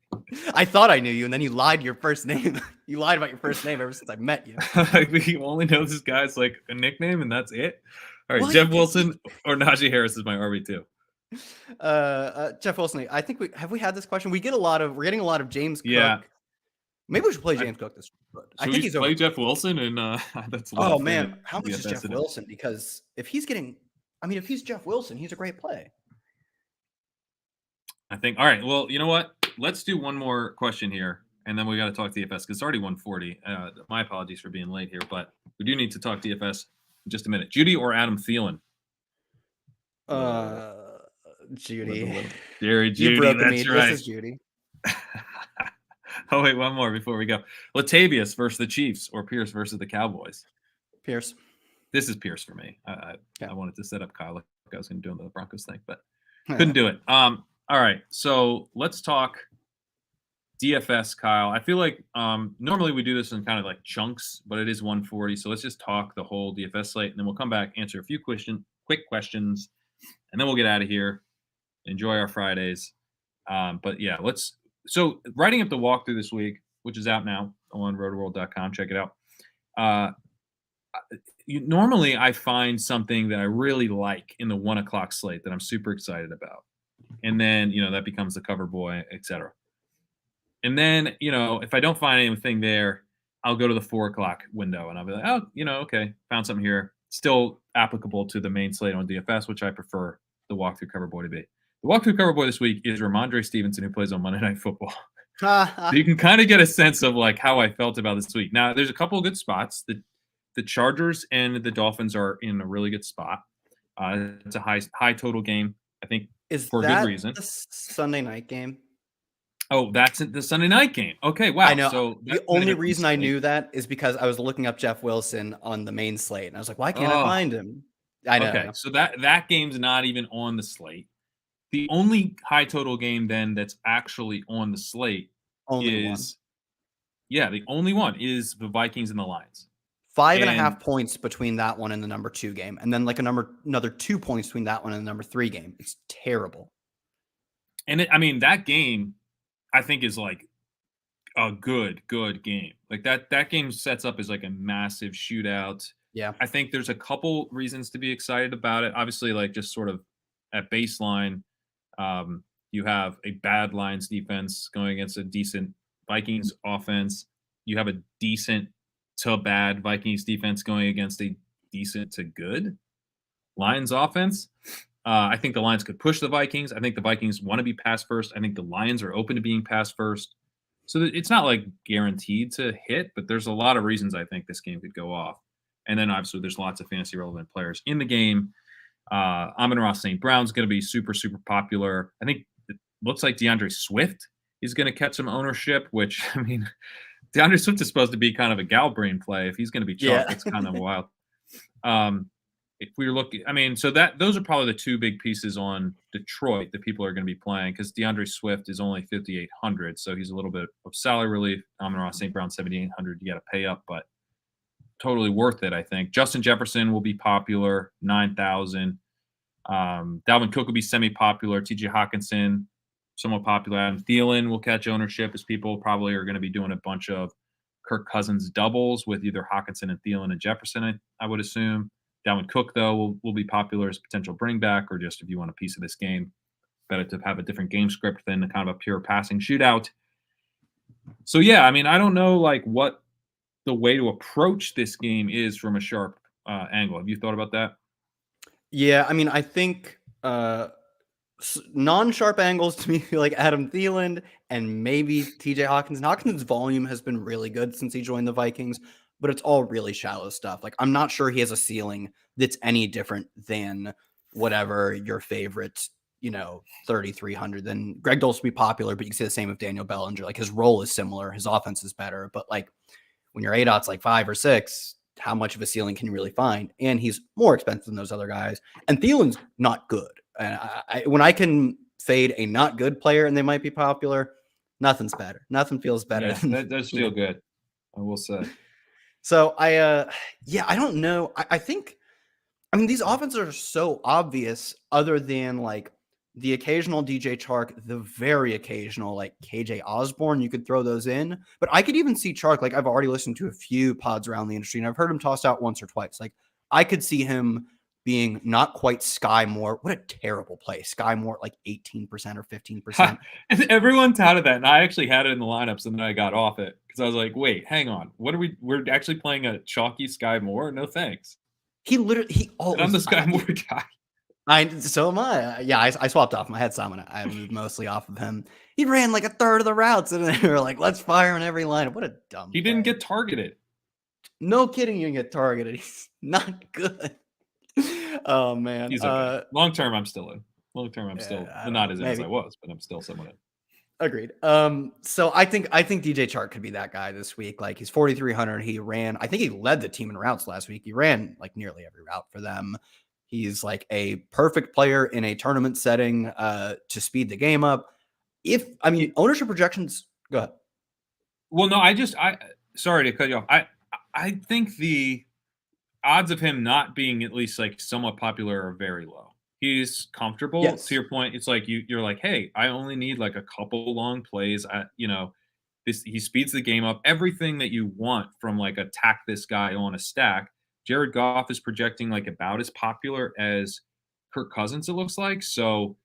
I thought I knew you, and then you lied your first name. You lied about your first name ever since I met you. You only know this guy's like a nickname, and that's it. All right, Jeff Wilson or Najee Harris is my RB2. Jeff Wilson. I think we had this question. We're getting a lot of James Cook. Yeah. Maybe we should play James Cook this week. I think he's play Jeff Wilson, and that's. Oh man, how much is Jeff Wilson? Because if he's Jeff Wilson, he's a great play. I think. All right. Well, you know what? Let's do one more question here, and then we got to talk DFS because it's already 1:40. My apologies for being late here, but we do need to talk DFS in just a minute. Judy or Adam Thielen? Judy. Judy. You broke that's me. Right. This is Judy. Oh wait, one more before we go. Latavius versus the Chiefs or Pierce versus the Cowboys? Pierce. This is Pierce for me. I wanted to set up Kyle like I was going to do the Broncos thing, but couldn't do it. All right, so let's talk DFS, Kyle. I feel like normally we do this in kind of like chunks, but it is 1:40, so let's just talk the whole DFS slate, and then we'll come back, answer a few quick questions, and then we'll get out of here. Enjoy our Fridays. But yeah, so writing up the walkthrough this week, which is out now on rotoworld.com. Check it out. Normally I find something that I really like in the 1 o'clock slate that I'm super excited about. And then, that becomes the cover boy, etc. And then, if I don't find anything there, I'll go to the 4 o'clock window and I'll be like, okay, found something here. Still applicable to the main slate on DFS, which I prefer the walkthrough cover boy to be. The walkthrough cover boy this week is Ramondre Stevenson, who plays on Monday Night Football. So you can kind of get a sense of like how I felt about this week. Now, there's a couple of good spots. The Chargers and the Dolphins are in a really good spot. It's a high total game, I think, for a good reason. The Sunday night game? Oh, that's the Sunday night game. Okay, wow. I know. So the only reason I knew that is because I was looking up Jeff Wilson on the main slate, and I was like, why can't I find him? I know. Okay, so that game's not even on the slate. The only high total game then that's actually on the slate Only one. is the only one is the Vikings and the Lions. 5.5 points between that one and the number 2 game, and then like another 2 points between that one and the number 3 game. It's terrible. And that game, I think, is like a good game. Like that game sets up as like a massive shootout. Yeah. I think there's a couple reasons to be excited about it. Obviously, like just sort of at baseline, you have a bad Lions defense going against a decent Vikings offense. You have a decent to bad Vikings defense going against a decent to good Lions offense. I think the Lions could push the Vikings. I think the Vikings want to be pass first. I think the Lions are open to being pass first. So it's not like guaranteed to hit, but there's a lot of reasons I think this game could go off. And then obviously there's lots of fantasy relevant players in the game. Amon-Ra St. Brown's going to be super, super popular. I think it looks like DeAndre Swift is going to catch some ownership, which, I mean, DeAndre Swift is supposed to be kind of a Galbrain play. If he's going to be chalk, it's kind of wild. If we're looking, so those are probably the two big pieces on Detroit that people are going to be playing, because DeAndre Swift is only 5,800, so he's a little bit of salary relief. Amon-Ra St. Brown 7,800, you got to pay up, but totally worth it, I think. Justin Jefferson will be popular, 9,000. Dalvin Cook will be semi-popular. T.J. Hockenson, somewhat popular. Adam Thielen will catch ownership, as people probably are going to be doing a bunch of Kirk Cousins doubles with either Hockenson and Thielen and Jefferson, I would assume. Dalvin Cook, though, will be popular as a potential bring back, or just if you want a piece of this game, better to have a different game script than a kind of a pure passing shootout. So, yeah, I don't know like what the way to approach this game is from a sharp angle. Have you thought about that? Yeah, I think non-sharp angles to me feel like Adam Thielen and maybe TJ Hawkins. Hawkins' volume has been really good since he joined the Vikings, but it's all really shallow stuff. Like, I'm not sure he has a ceiling that's any different than whatever your favorite, 3,300. Then Greg Dulce will be popular, but you can say the same of Daniel Bellinger. Like, his role is similar, his offense is better, but like when your ADOT's like 5 or 6, how much of a ceiling can you really find? And he's more expensive than those other guys. And Thielen's not good. And when I can fade a not good player and they might be popular, nothing's better. Nothing feels better. Yeah, that does feel good, I will say. So I don't know. I think, these offenses are so obvious, other than like the occasional DJ Chark, the very occasional like KJ Osborne, you could throw those in. But I could even see Chark, like I've already listened to a few pods around the industry and I've heard him tossed out once or twice. Like I could see him being not quite Sky Moore. What a terrible play. Sky Moore like 18% or 15%. Everyone touted that, and I actually had it in the lineups, and then I got off it because I was like, wait, hang on. We're actually playing a chalky Sky Moore? No thanks. He always. I'm the Sky Moore guy. So am I. Yeah, I swapped off. I had Salmon. I moved mostly off of him. He ran like a third of the routes, and they were like, let's fire in every line. What a dumb He didn't get targeted. No kidding, you didn't get targeted. He's not good. Oh, man. He's okay. Long term, I'm still in. Long term, I'm still not as in as I was, but I'm still somewhat in. Agreed. So I think DJ Chark could be that guy this week. Like he's 4,300. He ran, I think he led the team in routes last week. He ran like nearly every route for them. He's like a perfect player in a tournament setting to speed the game up. Ownership projections, go ahead. Well, no, sorry to cut you off. I think the odds of him not being at least like somewhat popular are very low. He's comfortable. Yes. To your point, it's like you're like, hey, I only need like a couple long plays. He speeds the game up. Everything that you want from like attack this guy on a stack. Jared Goff is projecting like about as popular as Kirk Cousins, it looks like. So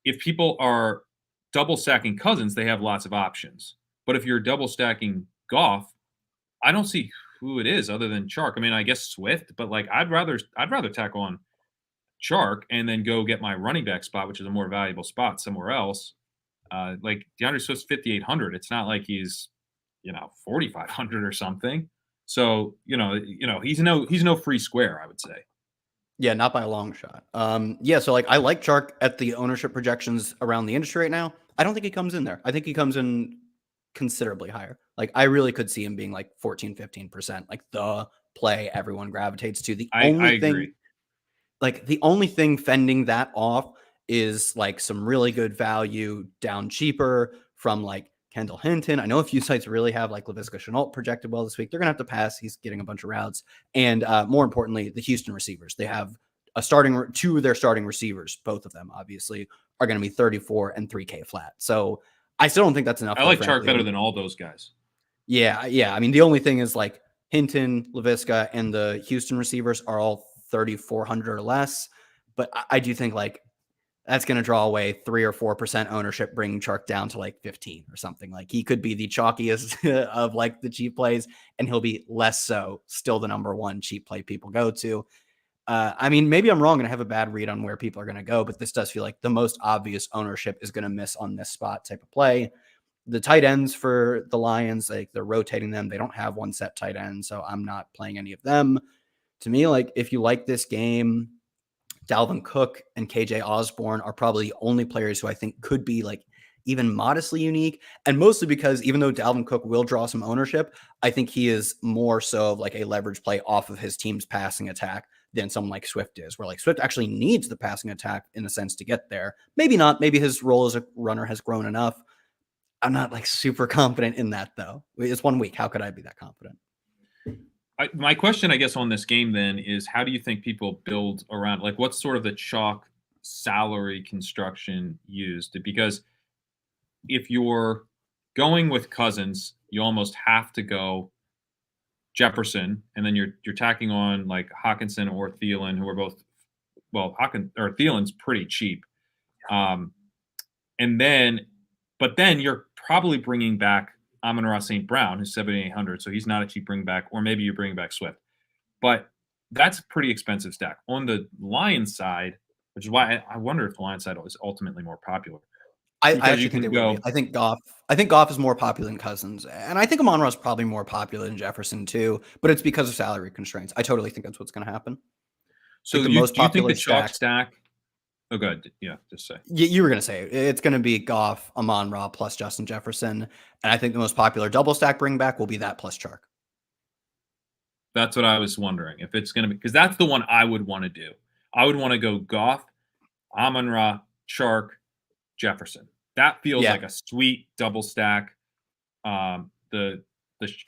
if people are double stacking Cousins, they have lots of options. But if you're double stacking Goff, I don't see who it is other than Chark. I guess Swift, but like I'd rather tack on Chark and then go get my running back spot, which is a more valuable spot somewhere else. Like DeAndre Swift's 5,800. It's not like he's 4,500 or something. So he's no free square, I would say. Yeah, not by a long shot. So like I like Chark at the ownership projections around the industry right now. I don't think he comes in there. I think he comes in considerably higher. Like I really could see him being like 14, 15%, like the play everyone gravitates to. The only thing fending that off is like some really good value down cheaper from like Kendall Hinton. I know a few sites really have like Laviska Shenault projected well this week. They're going to have to pass. He's getting a bunch of routes. And more importantly, the Houston receivers. They have two of their starting receivers, both of them obviously, are going to be 34 and 3K flat. So I still don't think that's enough. I like Chark better than all those guys. Yeah. I mean, the only thing is like Hinton, Laviska, and the Houston receivers are all 3,400 or less. But I do think like that's going to draw away 3 or 4% ownership, bringing Chark down to like 15 or something. Like he could be the chalkiest of like the cheap plays, and he'll be less so still the number one cheap play people go to. I mean, maybe I'm wrong and I have a bad read on where people are going to go, but this does feel like the most obvious ownership is going to miss on this spot type of play. The tight ends for the Lions, like they're rotating them. They don't have one set tight end, so I'm not playing any of them. To me, like if you like this game, Dalvin Cook and KJ Osborne are probably the only players who I think could be like even modestly unique. And mostly because even though Dalvin Cook will draw some ownership, I think he is more so of like a leverage play off of his team's passing attack than someone like Swift is, where like Swift actually needs the passing attack in a sense to get there. Maybe not. Maybe his role as a runner has grown enough. I'm not like super confident in that though. It's 1 week. How could I be that confident? My question, I guess, on this game then is how do you think people build around, like what's sort of the chalk salary construction used? Because if you're going with Cousins, you almost have to go Jefferson, and then you're tacking on like Hawkinson or Thielen, who are both, well, Thielen's pretty cheap. But then you're probably bringing back Amon-Ra St. Brown, who's 7,800, so he's not a cheap bring back, or maybe you're bringing back Swift. But that's a pretty expensive stack. On the Lions side, which is why I wonder if the Lions side is ultimately more popular. I actually think it will be. I think Goff is more popular than Cousins, and I think Amon-Ra is probably more popular than Jefferson too. But it's because of salary constraints. I totally think that's what's going to happen. So do you think the chalk stack? Oh, good. Yeah, just say. You were going to say it's going to be Goff, Amon-Ra plus Justin Jefferson, and I think the most popular double stack bring back will be that plus Chark. That's what I was wondering if it's going to be, because that's the one I would want to do. I would want to go Goff, Amon-Ra, Chark, Jefferson. That feels like a sweet double stack. The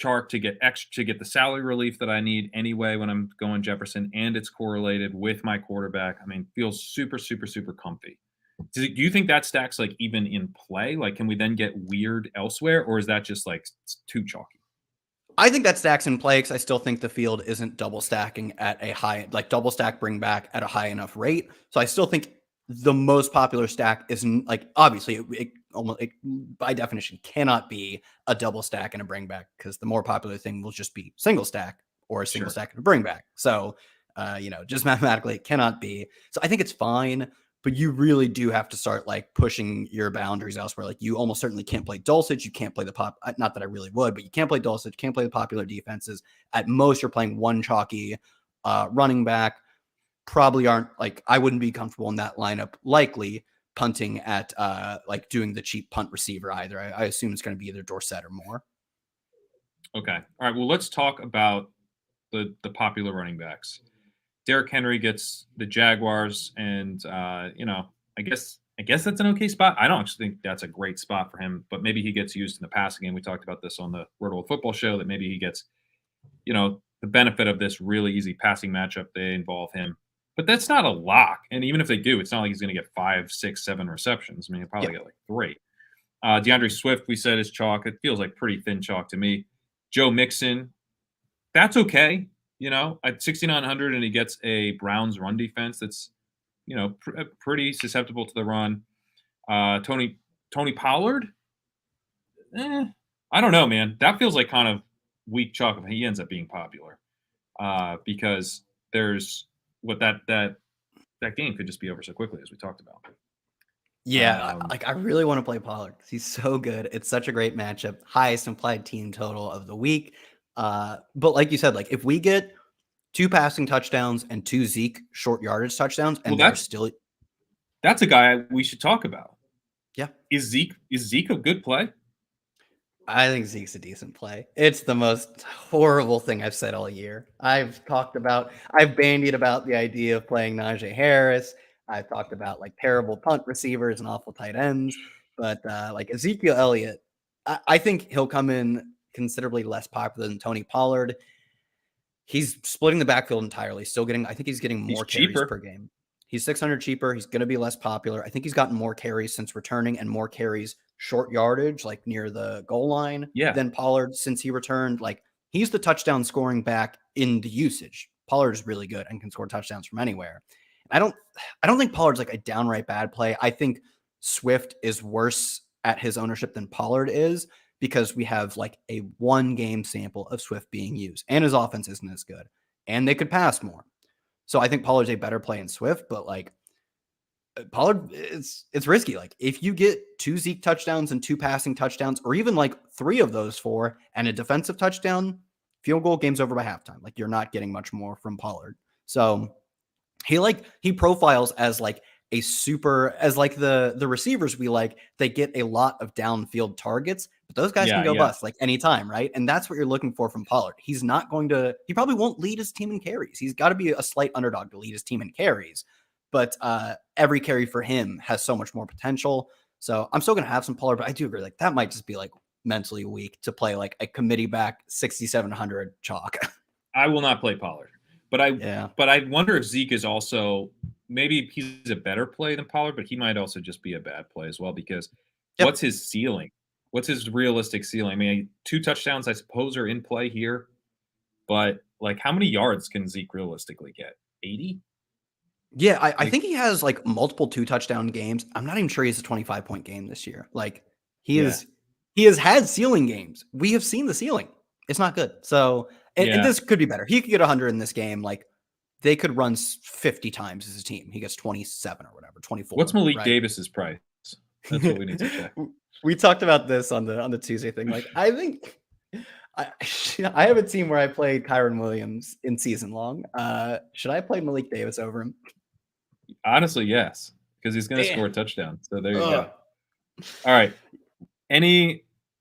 Chark to get the salary relief that I need anyway when I'm going Jefferson, and it's correlated with my quarterback. I mean, feels super, super, super comfy. Do you think that stack's like even in play? Like, can we then get weird elsewhere, or is that just like too chalky? I think that stack's in play because I still think the field isn't double stacking at a high, like double stack bring back at a high enough rate. So I still think the most popular stack isn't like, obviously it by definition cannot be a double stack and a bring back, because the more popular thing will just be single stack or a single stack and a bring back. So, just mathematically it cannot be. So I think it's fine, but you really do have to start like pushing your boundaries elsewhere. Like you almost certainly can't play Dulcich. You can't play the not that I really would, but you can't play Dulcich, can't play the popular defenses. At most you're playing one chalky running back. Probably aren't like, I wouldn't be comfortable in that lineup, likely punting at like doing the cheap punt receiver either. I assume it's going to be either Dorsett or Moore. Okay. All right. Well, let's talk about the popular running backs. Derrick Henry gets the Jaguars, and I guess that's an okay spot. I don't actually think that's a great spot for him, but maybe he gets used in the passing game. We talked about this on the Rotoworld football show, that maybe he gets, the benefit of this really easy passing matchup. They involve him. But that's not a lock. And even if they do, it's not like he's going to get 5, 6, 7 receptions. I mean, he'll probably get like 3. DeAndre Swift, we said, is chalk. It feels like pretty thin chalk to me. Joe Mixon, that's okay. At 6,900, and he gets a Browns run defense that's, pretty susceptible to the run. Tony Pollard, I don't know, man. That feels like kind of weak chalk if he ends up being popular, because there's what that game could just be over so quickly, as we talked about. Yeah, I really want to play Pollard because he's so good. It's such a great matchup. Highest implied team total of the week. But like you said, like if we get 2 passing touchdowns and 2 Zeke short yardage touchdowns, and that's a guy we should talk about. Yeah. Is Zeke a good play? I think Zeke's a decent play. It's the most horrible thing I've said all year. I've bandied about the idea of playing Najee Harris. I've talked about like terrible punt receivers and awful tight ends, but like Ezekiel Elliott, I think he'll come in considerably less popular than Tony Pollard. He's splitting the backfield entirely. Still getting, I think he's getting more carries per game. He's 600 cheaper. He's going to be less popular. I think he's gotten more carries since returning and more carries short yardage, like near the goal line, than Pollard since he returned. Like he's the touchdown scoring back in the usage. Pollard is really good and can score touchdowns from anywhere. I don't think Pollard's like a downright bad play. I think Swift is worse at his ownership than Pollard is, because we have like a 1 game sample of Swift being used and his offense isn't as good and they could pass more. So I think Pollard's a better play in Swift, but like Pollard, it's risky. Like if you get 2 Zeke touchdowns and 2 passing touchdowns, or even like 3 of those 4 and a defensive touchdown, field goal, game's over by halftime. Like you're not getting much more from Pollard. So he profiles as like a super, as like the receivers we like, they get a lot of downfield targets, but those guys can go bust like anytime, right? And that's what you're looking for from Pollard. He probably won't lead his team in carries. He's got to be a slight underdog to lead his team in carries, but every carry for him has so much more potential. So I'm still going to have some Pollard, but I do agree, like that might just be like mentally weak to play like a committee back 6,700 chalk. I will not play Pollard. But I wonder if Zeke is also, maybe he's a better play than Pollard, but he might also just be a bad play as well, because what's his ceiling? What's his realistic ceiling? I mean, 2 touchdowns, I suppose, are in play here, but like how many yards can Zeke realistically get? 80? Yeah, I think he has like multiple 2 touchdown games. I'm not even sure he's a 25-point game this year. Like he has had ceiling games. We have seen the ceiling. It's not good. So, and this could be better. He could get 100 in this game. Like they could run 50 times as a team. He gets 27 or whatever, 24. What's Malik Davis's price? That's what we need to check. We talked about this on the Tuesday thing. Like I think I have a team where I played Kyron Williams in season long. Should I play Malik Davis over him? Honestly, yes, because he's going to score a touchdown. So there you go. All right.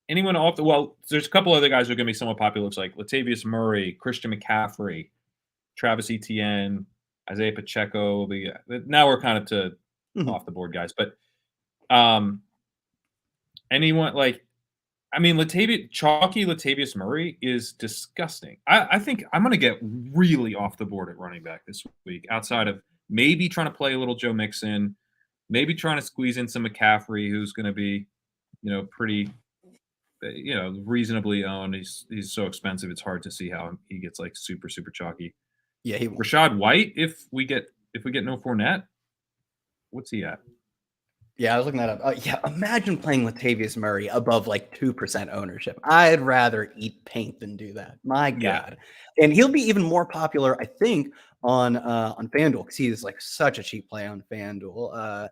Anyone off the, well, there's a couple other guys who are going to be somewhat popular. Looks like Latavius Murray, Christian McCaffrey, Travis Etienne, Isaiah Pacheco. Now we're kind of to off the board guys, but anyone like, I mean, Latavius Murray is disgusting. I think I'm going to get really off the board at running back this week, outside of maybe trying to play a little Joe Mixon, maybe trying to squeeze in some McCaffrey, who's going to be, pretty, reasonably owned. He's so expensive. It's hard to see how he gets like super, super chalky. Yeah. Rachaad White, if we get no Fournette, what's he at? Yeah, I was looking that up. Yeah, imagine playing Latavius Murray above like 2% ownership. I'd rather eat paint than do that. My God. And he'll be even more popular, I think, on FanDuel, because he's like such a cheap play on FanDuel.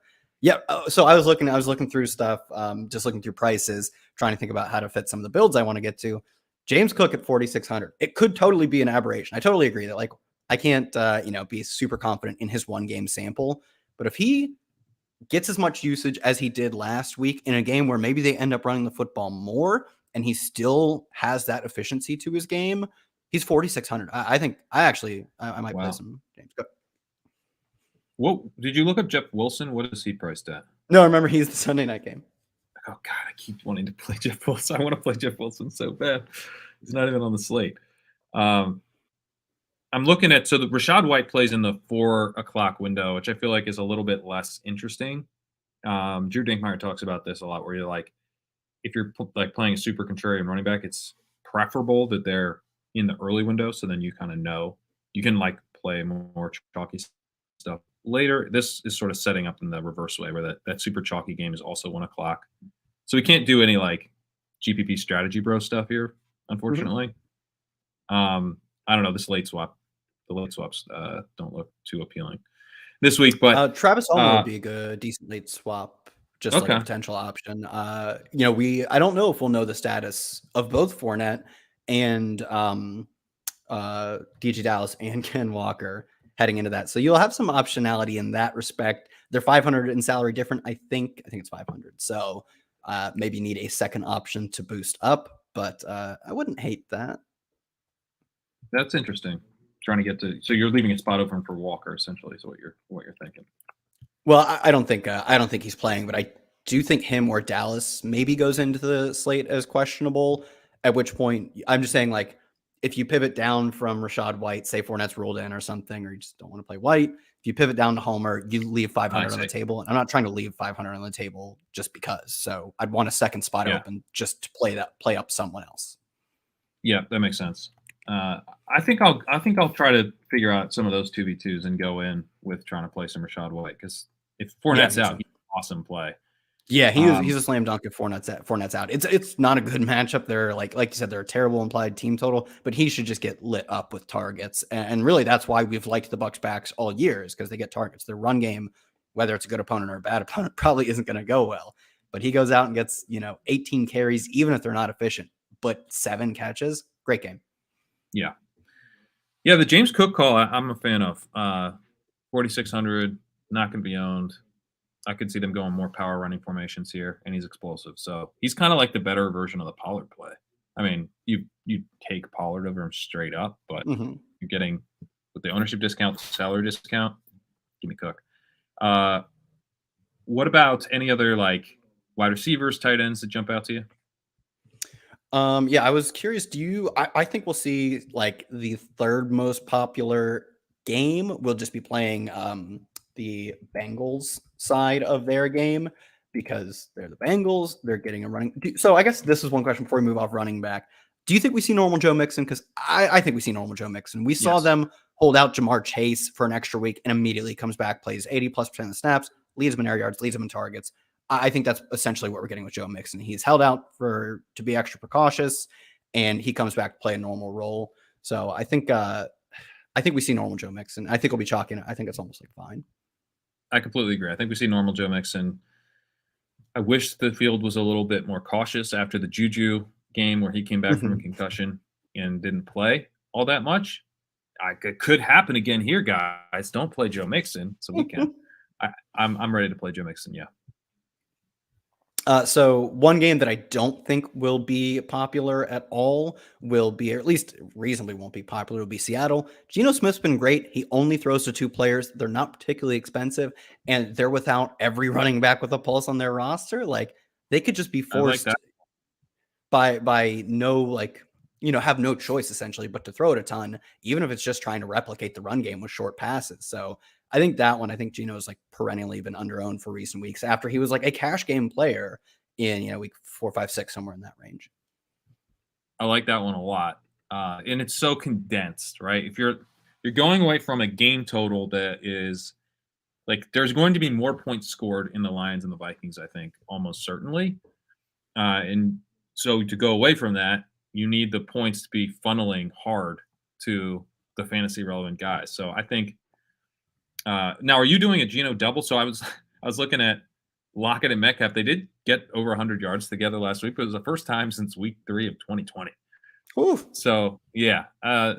So I was looking through stuff, just looking through prices, trying to think about how to fit some of the builds I want to get to. James Cook at 4,600. It could totally be an aberration. I totally agree that like I can't be super confident in his 1 game sample, but if he gets as much usage as he did last week in a game where maybe they end up running the football more and he still has that efficiency to his game, he's 4,600. I think I might play some James Cook. Whoa, did you look up Jeff Wilson? What is he priced at? No, remember he's the Sunday night game. Oh God, I keep wanting to play Jeff Wilson. I want to play Jeff Wilson so bad. He's not even on the slate. I'm looking at, so the Rachaad White plays in the 4 o'clock window, which I feel like is a little bit less interesting. Drew Dinkmeyer talks about this a lot, where you're like, if you're like playing a super contrarian running back, it's preferable that they're in the early window, so then you kind of know you can like play more chalky stuff later. This is sort of setting up in the reverse way, where that super chalky game is also 1 o'clock. So we can't do any like GPP strategy bro stuff here, unfortunately. I don't know, the late swaps don't look too appealing this week, but Travis Homer would be a good, decent late swap, just like a potential option. I don't know if we'll know the status of both Fournette and DG Dallas and Ken Walker heading into that. So you'll have some optionality in that respect. They're 500 in salary different. I think it's 500. So maybe need a second option to boost up, but I wouldn't hate that. That's interesting. Trying to get to, so you're leaving a spot open for Walker, essentially, is what you're thinking. Well, I don't think he's playing, but I do think him or Dallas maybe goes into the slate as questionable. At which point, I'm just saying, like, if you pivot down from Rashad White, say Fournette's ruled in or something, or you just don't want to play White, if you pivot down to Homer, you leave I 500 on the see. table. And I'm not trying to leave 500 on the table just because. So I'd want a second spot Yeah. open just to play up someone else. Yeah, that makes sense. I think I'll try to figure out some of those 2v2s and go in with trying to play some Rashad White, because if Fournette's out, he's an awesome play. Yeah, he's a slam dunk if Fournette's out. It's not a good matchup. They're like you said, they're a terrible implied team total, but he should just get lit up with targets. And really that's why we've liked the Bucks backs all year, is because they get targets. Their run game, whether it's a good opponent or a bad opponent, probably isn't going to go well. But he goes out and gets, 18 carries, even if they're not efficient, but 7 catches. Great game. Yeah. Yeah, the James Cook call I'm a fan of. 4,600, not going to be owned. I could see them going more power running formations here, and he's explosive. So he's kind of like the better version of the Pollard play. I mean, you take Pollard over him straight up, but you're getting, with the ownership discount, salary discount, give me Cook. What about any other like wide receivers, tight ends that jump out to you? Yeah, I was curious. I think we'll see like the third most popular game. We'll just be playing the Bengals side of their game because they're the Bengals. They're getting a running. So I guess this is one question before we move off running back. Do you think we see normal Joe Mixon? Because I think we see normal Joe Mixon. We saw them hold out Jamar Chase for an extra week and immediately comes back, plays 80+% of the snaps, leads him in air yards, leads him in targets. I think that's essentially what we're getting with Joe Mixon. He's held out to be extra precautious, and he comes back to play a normal role. So I think we see normal Joe Mixon. I think we'll be chalking it. I think it's almost like fine. I completely agree. I think we see normal Joe Mixon. I wish the field was a little bit more cautious after the Juju game where he came back from a concussion and didn't play all that much. It could happen again here, guys. Don't play Joe Mixon. It's a weekend. I'm ready to play Joe Mixon. Yeah. So one game that I don't think will be popular at all will be, or at least reasonably won't be popular, will be Seattle. Geno Smith's been great. He only throws to 2 players. They're not particularly expensive, and they're without every running back with a pulse on their roster. Like, they could just be forced by no, have no choice essentially but to throw it a ton, even if it's just trying to replicate the run game with short passes. So I think Geno's like perennially been underowned for recent weeks after he was like a cash game player in, week 4, 5, 6, somewhere in that range. I like that one a lot. And it's so condensed, right? If you're going away from a game total that is like, there's going to be more points scored in the Lions and the Vikings, I think, almost certainly. And so to go away from that, you need the points to be funneling hard to the fantasy relevant guys. So I think, now, are you doing a Geno double? So I was looking at Lockett and Metcalf. They did get over 100 yards together last week, but it was the first time since week 3 of 2020. Oof. So yeah,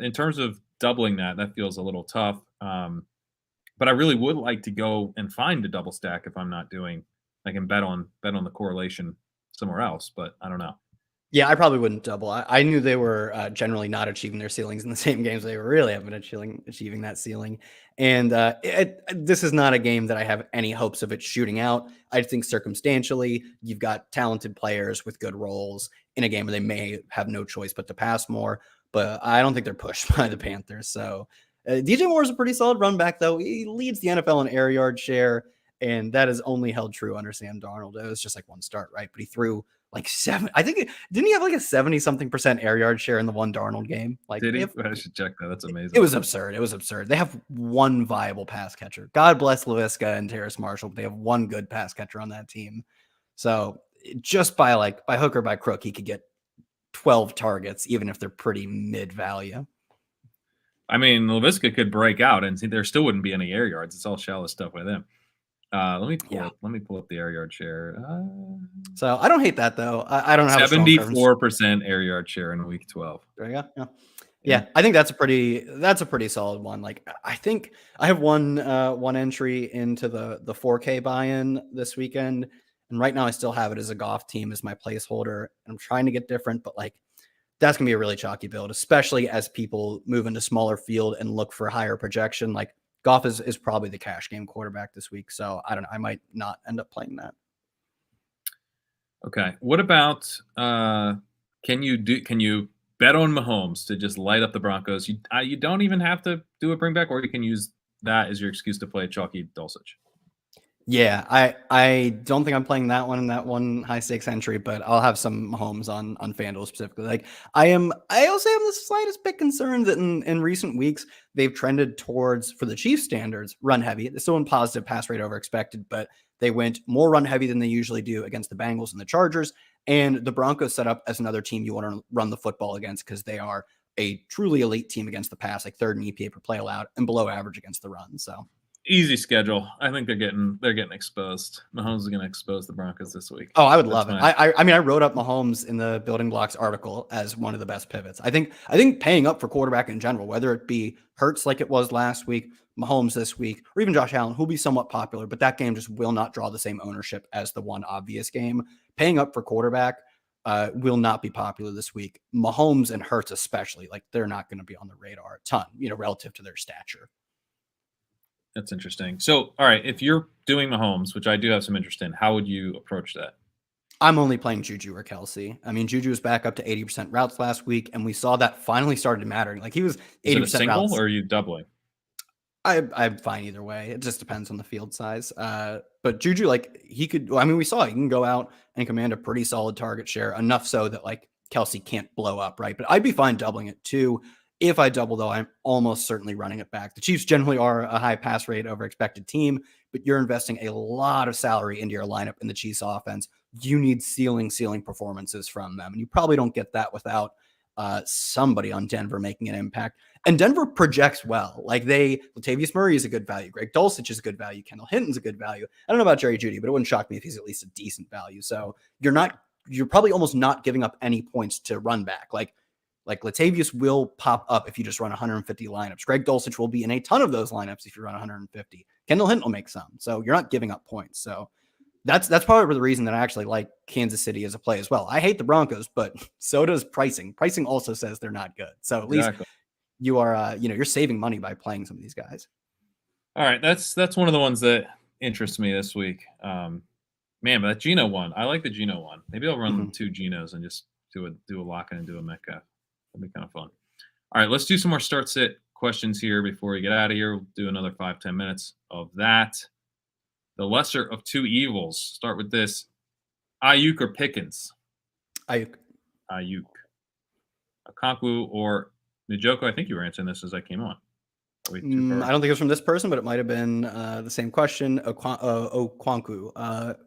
in terms of doubling that feels a little tough. But I really would like to go and find a double stack if I'm not doing. I can bet on the correlation somewhere else, but I don't know. Yeah, I probably wouldn't double. I knew they were generally not achieving their ceilings in the same games. They really haven't been achieving that ceiling. And this is not a game that I have any hopes of it shooting out. I think circumstantially, you've got talented players with good roles in a game where they may have no choice but to pass more. But I don't think they're pushed by the Panthers. So DJ Moore is a pretty solid run back, though. He leads the NFL in air yard share, and that has only held true under Sam Darnold. It was just like one start, right? But he threw like 7. I think didn't he have like a 70-something% air yard share in the one Darnold game? Like, did he? I should check that. That's amazing. It was absurd. They have one viable pass catcher. God bless LaVisca and Terrace Marshall, but they have one good pass catcher on that team. So just by hook or by crook, he could get 12 targets, even if they're pretty mid value. I mean, LaVisca could break out, and there still wouldn't be any air yards. It's all shallow stuff with him. Let me pull up the air yard share. So I don't hate that though. I don't have 74% air yard share in week 12. There you go. Yeah. I think that's a pretty solid one. Like, I think I have one entry into the 4K buy-in this weekend, and right now I still have it as a Goff team as my placeholder. I'm trying to get different, but like, that's gonna be a really chalky build, especially as people move into smaller field and look for higher projection. Like, Goff is probably the cash game quarterback this week. So I don't know. I might not end up playing that. Okay. What about can you bet on Mahomes to just light up the Broncos? You don't even have to do a bring back, or you can use that as your excuse to play chalky Dulcich. Yeah, I don't think I'm playing that one high stakes entry, but I'll have some Mahomes on FanDuel specifically. Like I also have the slightest bit concerned that in recent weeks they've trended towards, for the Chiefs standards, run heavy. They're still in positive pass rate over expected, but they went more run heavy than they usually do against the Bengals and the Chargers. And the Broncos set up as another team you want to run the football against because they are a truly elite team against the pass, like third in EPA per play allowed and below average against the run. So easy schedule. I think they're getting exposed. Mahomes is going to expose the Broncos this week. Oh, I would love it. I mean, I wrote up Mahomes in the Building Blocks article as one of the best pivots. I think paying up for quarterback in general, whether it be Hurts like it was last week, Mahomes this week, or even Josh Allen, who'll be somewhat popular, but that game just will not draw the same ownership as the one obvious game. Paying up for quarterback will not be popular this week. Mahomes and Hurts especially, like they're not going to be on the radar a ton, relative to their stature. That's interesting. So, all right, if you're doing Mahomes, which I do have some interest in, how would you approach that? I'm only playing Juju or Kelsey. I mean, Juju was back up to 80% routes last week, and we saw that finally started mattering. Like he was 80% Is it a single routes. or are you doubling? I'm fine either way. It just depends on the field size. But Juju, like he could, I mean, we saw he can go out and command a pretty solid target share, enough so that like Kelsey can't blow up, right? But I'd be fine doubling it too. If I double, though, I'm almost certainly running it back. The Chiefs generally are a high pass rate over expected team, but you're investing a lot of salary into your lineup in the Chiefs offense. You need ceiling performances from them. And you probably don't get that without somebody on Denver making an impact. And Denver projects well. Like Latavius Murray is a good value. Greg Dulcich is a good value. Kendall Hinton's a good value. I don't know about Jerry Jeudy, but it wouldn't shock me if he's at least a decent value. So you're probably almost not giving up any points to run back. Like Latavius will pop up if you just run 150 lineups. Greg Dulcich will be in a ton of those lineups if you run 150. Kendall Hinton will make some. So you're not giving up points. So that's probably the reason that I actually like Kansas City as a play as well. I hate the Broncos, but so does pricing. Pricing also says they're not good. So at least you are, you're saving money by playing some of these guys. All right. That's one of the ones that interests me this week. Man, but that Geno one, I like the Geno one. Maybe I'll run 2 Genos and just do a lock-in and do a Metcalf. That'd be kind of fun. All right, let's do some more start-sit questions here before we get out of here. We'll do another 5-10 minutes of that. The lesser of two evils. Start with this. Ayuk or Pickens? Ayuk. Okonkwo or Njoku? I think you were answering this as I came on. I don't think it was from this person, but it might have been the same question. Okonkwo.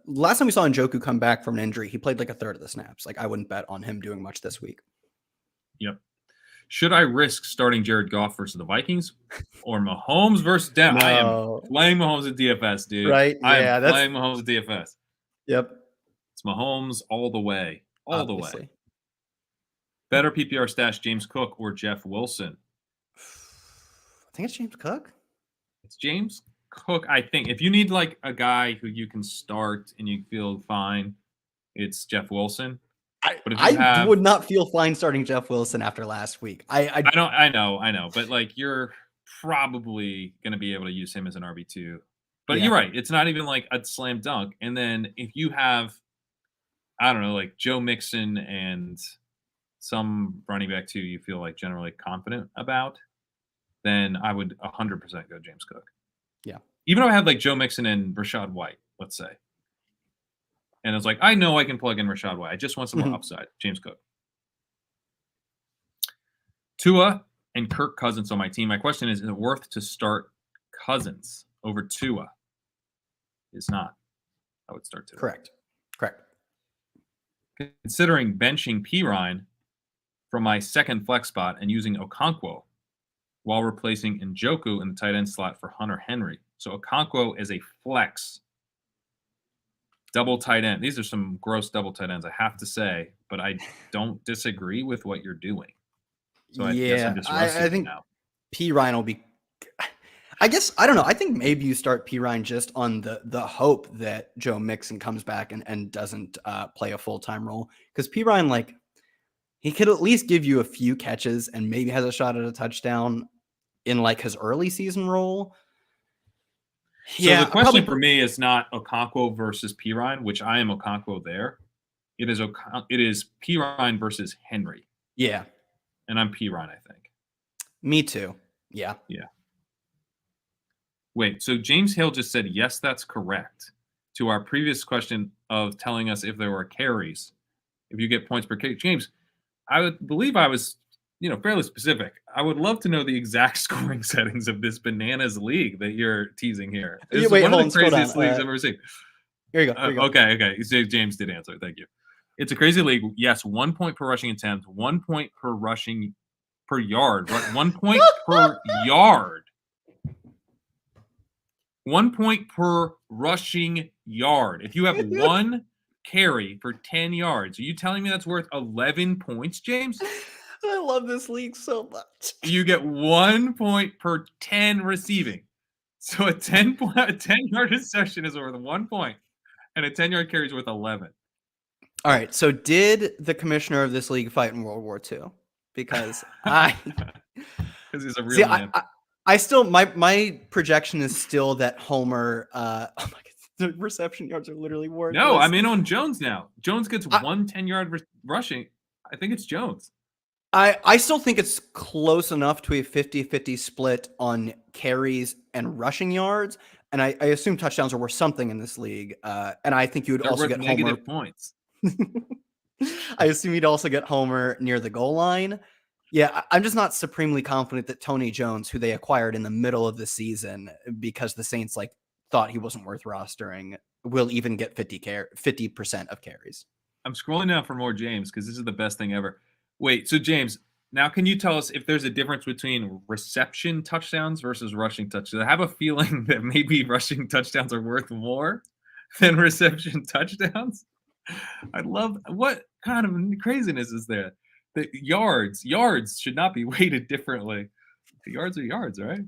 Last time we saw Njoku come back from an injury, he played like a third of the snaps. Like I wouldn't bet on him doing much this week. Yep. Should I risk starting Jared Goff versus the Vikings or Mahomes versus Denver? No. I am playing Mahomes at DFS, dude. Right? I am playing Mahomes at DFS. Yep. It's Mahomes all the way. The way. Better PPR stash, James Cook or Jeff Wilson? I think it's James Cook. It's James Cook. I think if you need like a guy who you can start and you feel fine, it's Jeff Wilson. I would not feel fine starting Jeff Wilson after last week. I know, but like you're probably going to be able to use him as an RB2. But you're right. It's not even like a slam dunk. And then if you have, I don't know, like Joe Mixon and some running back too, you feel like generally confident about, then I would 100% go James Cook. Yeah. Even if I had like Joe Mixon and Rashad White, let's say. And it's like, I know I can plug in Rashad White. I just want some more upside. James Cook. Tua and Kirk Cousins on my team. My question is it worth to start Cousins over Tua? It's not. I would start Tua. Correct. Considering benching Pirine from my second flex spot and using Okonkwo while replacing Njoku in the tight end slot for Hunter Henry. So Okonkwo is a flex. Double tight end. These are some gross double tight ends, I have to say, but I don't disagree with what you're doing. So I guess I'm just I think now. Pirine will be. I guess I don't know. I think maybe you start Pirine just on the hope that Joe Mixon comes back and doesn't play a full-time role, because Pirine, like, he could at least give you a few catches and maybe has a shot at a touchdown in like his early season role. So the question for me is not Okonkwo versus Perine, which I am Okonkwo there. It is Perine versus Henry. Yeah. And I'm Perine, I think. Me too. Yeah. Yeah. Wait, so James Hale just said, yes, that's correct, to our previous question of telling us if there were carries, if you get points per carry. James, I would believe I was, fairly specific. I would love to know the exact scoring settings of this bananas league that you're teasing here. It's one of the craziest leagues I've ever seen. Here you go. Okay. James did answer. Thank you. It's a crazy league. Yes, 1 point per rushing attempt, 1 point per rushing per yard, right? 1 point per yard. 1 point per rushing yard. If you have one carry for 10 yards, are you telling me that's worth 11 points, James? I love this league so much. You get 1 point per 10 receiving. So a 10-yard reception is worth 1 point, and a 10-yard carry is worth 11. All right. So did the commissioner of this league fight in World War II? Because he's a real man. I still my projection is still that Homer. Oh my God, the reception yards are literally worthless. No, I'm in on Jones now. Jones gets 1 10-yard rushing. I think it's Jones. I still think it's close enough to a 50-50 split on carries and rushing yards, and I assume touchdowns are worth something in this league. And I think you would also get negative Homer points. I assume you'd also get Homer near the goal line. Yeah, I'm just not supremely confident that Tony Jones, who they acquired in the middle of the season because the Saints thought he wasn't worth rostering, will even get 50% of carries. I'm scrolling down for more James because this is the best thing ever. Wait, so James, now can you tell us if there's a difference between reception touchdowns versus rushing touchdowns? I have a feeling that maybe rushing touchdowns are worth more than reception touchdowns. I love, what kind of craziness is there? The yards should not be weighted differently. The yards are yards, right?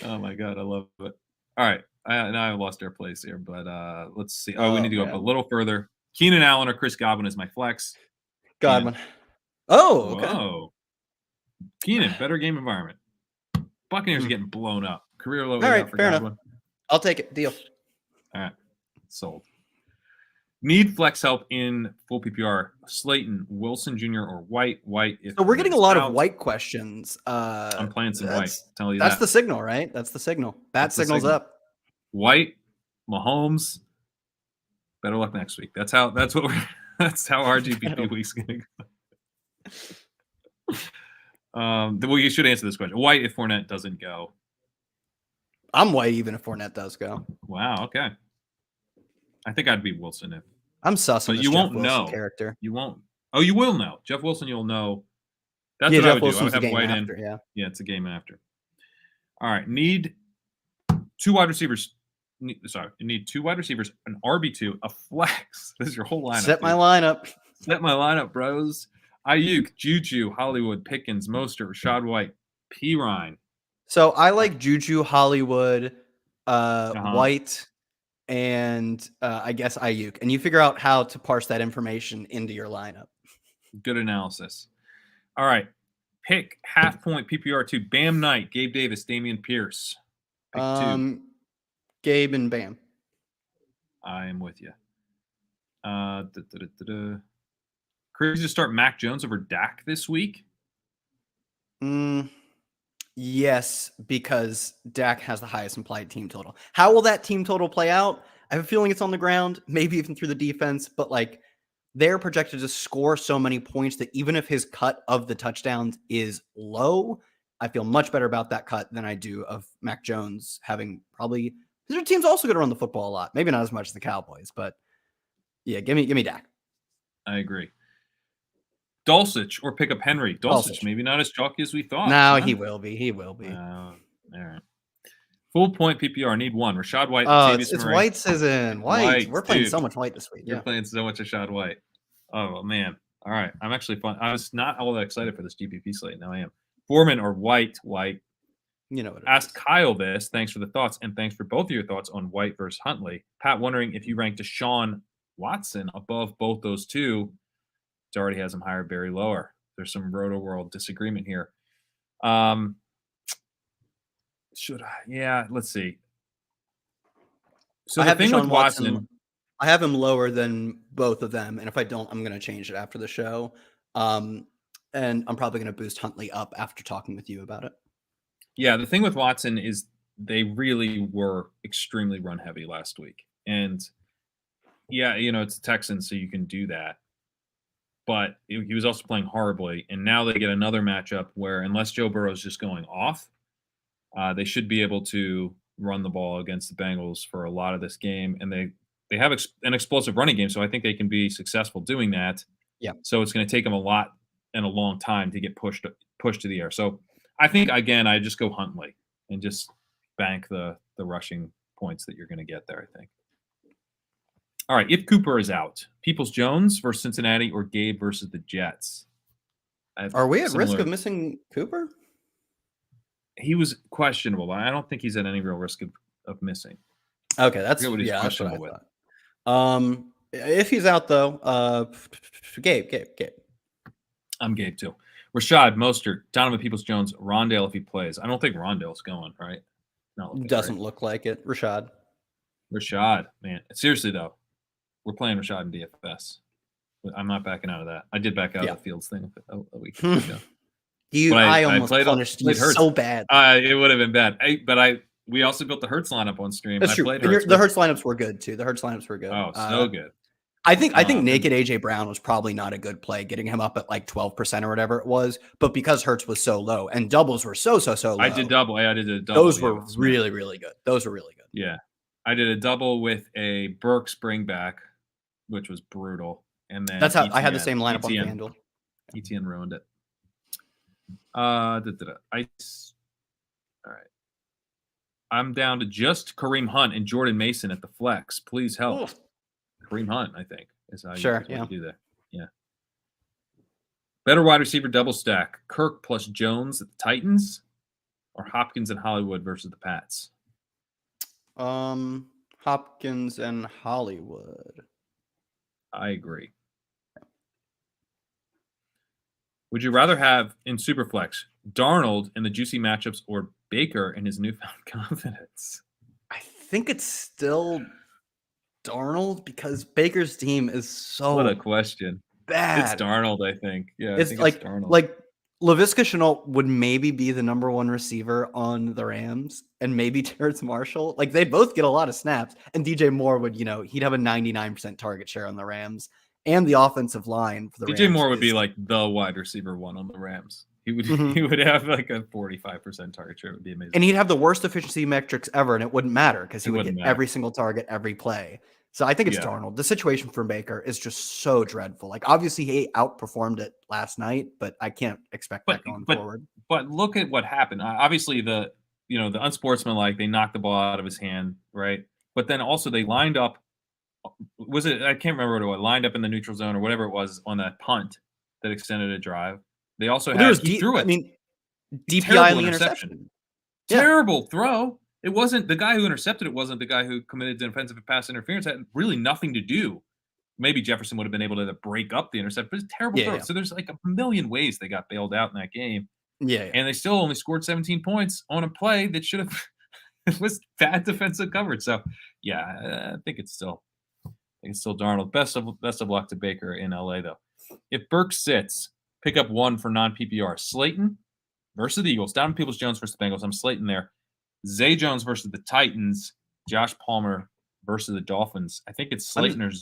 Oh my God, I love it. All right, now I lost our place here, but let's see. We need to go up a little further. Keenan Allen or Chris Godwin is my flex. Godwin. Oh, okay. Whoa. Keenan, better game environment. Buccaneers are getting blown up. Career low. All right, fair enough. I'll take it. Deal. All right, sold. Need flex help in full PPR. Slayton, Wilson Jr. or White. So we're getting a lot of White questions. I'm playing some White. Tell you that's the signal, right? That's the signal. Signal's up. White, Mahomes. Better luck next week. That's how our GPP week's gonna go. Well, you should answer this question. White if Fournette doesn't go. I'm White even if Fournette does go. Wow. Okay. I think I'd be Wilson if. I'm sussing. But this you Jeff won't Wilson know. Character. You won't. Oh, you will know. Jeff Wilson, you'll know. That's what Jeff I would Wilson's do. I would have White after, in. Yeah, it's a game after. All right. Need 2 wide receivers. You need 2 wide receivers, an RB2, a flex. This is your whole lineup. Set my lineup. Set my lineup, bros. Ayuk, Juju, Hollywood, Pickens, Mostert, Rashad White, Perine. So I like Juju, Hollywood, White, and I guess Ayuk. And you figure out how to parse that information into your lineup. Good analysis. All right. Pick half-point PPR 2. Bam Knight, Gabe Davis, Damian Pierce. Pick 2. Gabe and Bam. I am with you. Crazy to start Mac Jones over Dak this week? Yes, because Dak has the highest implied team total. How will that team total play out? I have a feeling it's on the ground, maybe even through the defense, but they're projected to score so many points that even if his cut of the touchdowns is low, I feel much better about that cut than I do of Mac Jones having probably. Their team's also going to run the football a lot. Maybe not as much as the Cowboys, but yeah, give me Dak. I agree. Dulcich or pick up Henry. Dulcich, maybe not as chalky as we thought. No, he will be. He will be. All right. Full point PPR. Need 1. Rashad White. It's White season. White. We're playing so much White this week. You're playing so much Rashad White. Oh, man. All right. I'm actually fun. I was not all that excited for this GPP slate. Now I am. Foreman or White. You know what? Ask Kyle this. Thanks for the thoughts, and thanks for both of your thoughts on White versus Huntley. Pat wondering if you ranked Deshaun Watson above both those two. It already has him higher, Barry lower. There's some Rotoworld disagreement here. Should I? Yeah, let's see. So I the have thing with Deshaun Watson, I have him lower than both of them, and if I don't, I'm going to change it after the show. And I'm probably going to boost Huntley up after talking with you about it. yeah, the thing with Watson is they really were extremely run heavy last week. And yeah, it's the Texans, so you can do that. But he was also playing horribly. And now they get another matchup where, unless Joe Burrow is just going off, they should be able to run the ball against the Bengals for a lot of this game. And they have an explosive running game, so I think they can be successful doing that. Yeah. So it's going to take them a lot and a long time to get pushed to the air. So I think, again, I just go Huntley and just bank the rushing points that you're going to get there, I think. All right, if Cooper is out, Peoples-Jones versus Cincinnati or Gabe versus the Jets? Are we at risk of missing Cooper? He was questionable, but I don't think he's at any real risk of missing. Okay, that's what I thought. If he's out though, Gabe. I'm Gabe too. Rashad, Mostert, Donovan Peoples-Jones, Rondale if he plays. I don't think Rondale's going, right? Doesn't look like it. Rashad, man. Seriously though, we're playing Rashad in DFS. I'm not backing out of that. I did back out of the Fields thing a week ago. I almost punished you so bad. It would have been bad. We also built the Hurts lineup on stream. That's true. The Hurts lineups were good too. Oh, so good. I think naked AJ Brown was probably not a good play, getting him up at like 12% or whatever it was. But because Hurts was so low and doubles were so low. I did double. I did a double. Those were really, really good. Yeah. I did a double with a Burks bring back, which was brutal. And then that's how I had the same lineup on FanDuel. ETN ruined it. Ice. All right. I'm down to just Kareem Hunt and Jordan Mason at the flex. Please help. Ooh. Kareem Hunt, I think, is how you do that. Yeah. Better wide receiver double stack. Kirk plus Jones at the Titans, or Hopkins and Hollywood versus the Pats? Hopkins and Hollywood. I agree. Would you rather have in Superflex Darnold in the juicy matchups or Baker in his newfound confidence? I think it's still Darnold because Baker's team is so what a question bad. It's Darnold, I think. Yeah, it's Darnold. Like Laviska Shenault would maybe be the number one receiver on the Rams, and maybe Terrence Marshall. Like they both get a lot of snaps, and DJ Moore would, he'd have a 99% target share on the Rams. And the offensive line for the DJ Moore would be like the wide receiver one on the Rams. He would he would have like a 45% target share. It would be amazing. And he'd have the worst efficiency metrics ever, and it wouldn't matter because he would get every single target, every play. So I think it's Darnold. The situation for Baker is just so dreadful. Like obviously he outperformed it last night, but I can't expect that going forward. But look at what happened. Obviously the unsportsmanlike, they knocked the ball out of his hand, right? But then also they lined up. Was it? I can't remember what it was. Lined up in the neutral zone or whatever it was on that punt that extended a drive. They also he threw it. I mean, DPI in the interception. Terrible throw. It wasn't the guy who intercepted it. Wasn't the guy who committed defensive pass interference. Had really nothing to do. Maybe Jefferson would have been able to break up the interception. But it's a terrible throw. So there's like a million ways they got bailed out in that game. Yeah. And they still only scored 17 points on a play that should have it was bad defensive coverage. So yeah, I think it's still Darnold. Best of luck to Baker in LA though. If Burke sits, pick up one for non-PPR. Slayton versus the Eagles. Donovan Peoples-Jones versus the Bengals. I'm Slayton there. Zay Jones versus the Titans. Josh Palmer versus the Dolphins. I think it's Slayton or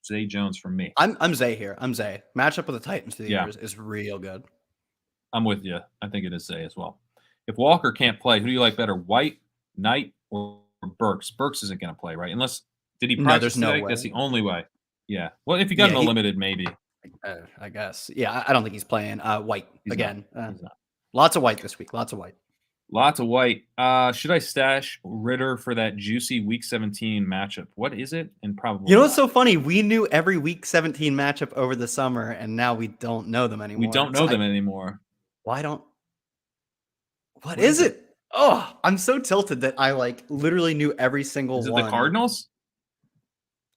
Zay Jones for me. I'm Zay here. Matchup with the Titans through the years is real good. I'm with you. I think it is Zay as well. If Walker can't play, who do you like better, White, Knight, or Burks? Burks isn't going to play, right? Unless did he practice today? No way. That's the only way. Yeah. Well, if you got him limited, maybe. I guess. Yeah, I don't think he's playing. White again. Lots of White this week. Lots of White. Should I stash Ritter for that juicy Week 17 matchup? What is it? And probably. What's so funny? We knew every Week 17 matchup over the summer, and now we don't know them anymore. We don't know them anymore. Why don't? What is it? Oh, I'm so tilted that I literally knew every single one. Is it the Cardinals?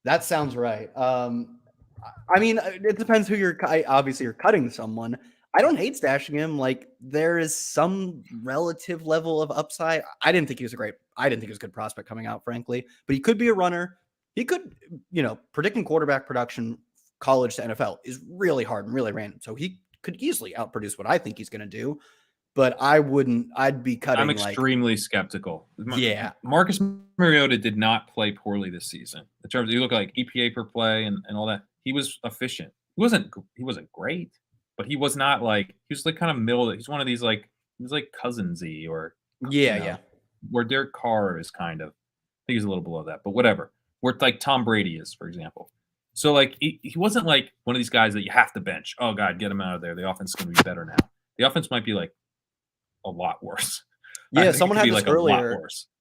That sounds right. I mean, it depends who you're. Obviously, you're cutting someone. I don't hate stashing him. Like, there is some relative level of upside. I didn't think he was a good prospect coming out, frankly, but he could be a runner. He could, predicting quarterback production, college to NFL is really hard and really random. So he could easily outproduce what I think he's going to do, but I'd be cutting. I'm extremely skeptical. Yeah. Marcus Mariota did not play poorly this season. In terms of, you look like EPA per play and all that. He was efficient. He wasn't great, but he was not like, he was like kind of middle. He's one of these like, he was like Cousins-y or where Derek Carr is kind of, I think he's a little below that, but whatever. Where like Tom Brady is, for example. So like he wasn't like one of these guys that you have to bench. Oh God, get him out of there. The offense is going to be better now. The offense might be like a lot worse. Yeah, someone had this earlier.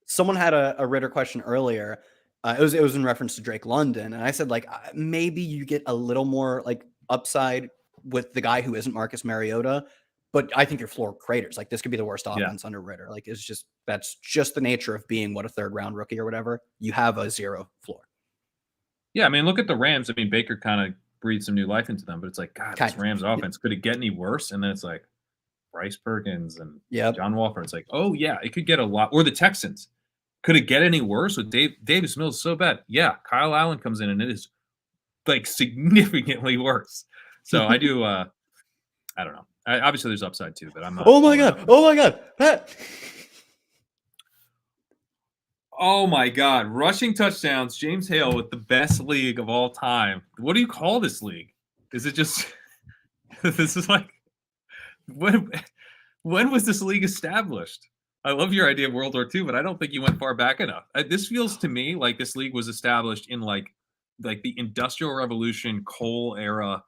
Someone had a Ritter question earlier. It was in reference to Drake London, and I said like maybe you get a little more like upside with the guy who isn't Marcus Mariota, but I think your floor craters. Like, this could be the worst offense under Ritter. Like, that's just the nature of being a third round rookie or whatever. You have a 0 floor. Yeah, I mean, look at the Rams. I mean, Baker kind of breathed some new life into them, but it's like, God, this Rams offense, could it get any worse? And then it's like Bryce Perkins and John Wolford. It's like, oh yeah, it could get a lot. Or the Texans. Could it get any worse with Davis Mills? So bad. Yeah, Kyle Allen comes in and it is like significantly worse. So I do. I don't know. Obviously, there's upside too, but I'm not. Oh my god, Pat. Oh my God! Rushing touchdowns. James Hale with the best league of all time. What do you call this league? Is it just? This is like, when was this league established? I love your idea of World War II, but I don't think you went far back enough. This feels to me like this league was established in like the Industrial Revolution, coal era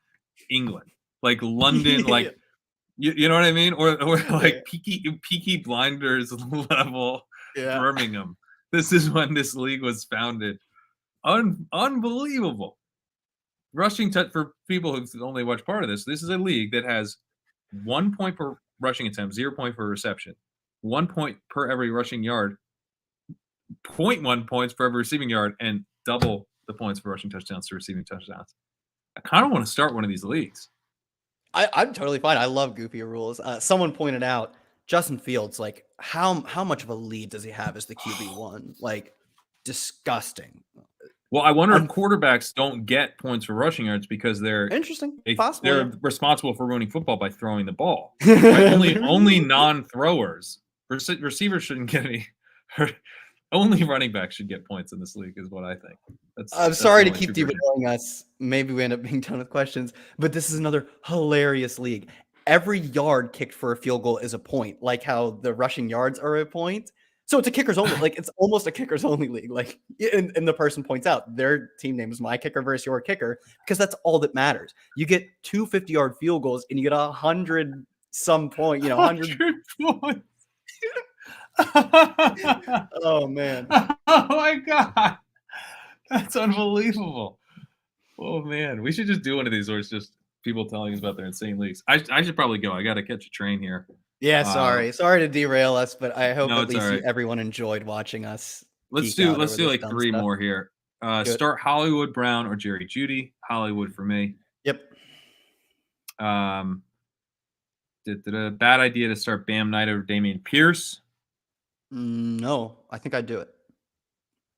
England, like London, like you know what I mean, or like Peaky Blinders level Birmingham. This is when this league was founded. Unbelievable. Rushing touch for people who've only watched part of this. This is a league that has 1 point per rushing attempt, 0 point per reception, 1 point per every rushing yard, 0.1 points per every receiving yard, and double the points for rushing touchdowns to receiving touchdowns. I kind of want to start one of these leagues. I'm totally fine. I love goofier rules. Someone pointed out Justin Fields, like how much of a lead does he have as the QB1? Like, disgusting. Well, I wonder if quarterbacks don't get points for rushing yards because they're they're responsible for ruining football by throwing the ball. Right? only non-throwers. Receivers shouldn't get any. Only running backs should get points in this league, is what I think. I'm sorry to keep derailing us. Maybe we end up being done with questions, but this is another hilarious league. Every yard kicked for a field goal is a point, like how the rushing yards are a point. So it's a kickers only, like it's almost a kickers only league. Like, and the person points out their team name is my kicker versus your kicker, because that's all that matters. You get 2 50-yard field goals and you get 100 some point, 100 points. Oh man. Oh my God. That's unbelievable. Oh man. We should just do one of these where it's just people telling us about their insane leagues. I should probably go. I got to catch a train here. Yeah, sorry to derail us, but I hope at least everyone enjoyed watching us. Let's do like 3 more here. Start Hollywood Brown or Jerry Jeudy. Hollywood for me. Yep. Bad idea to start Bam Knight over Dameon Pierce. No, I think I'd do it.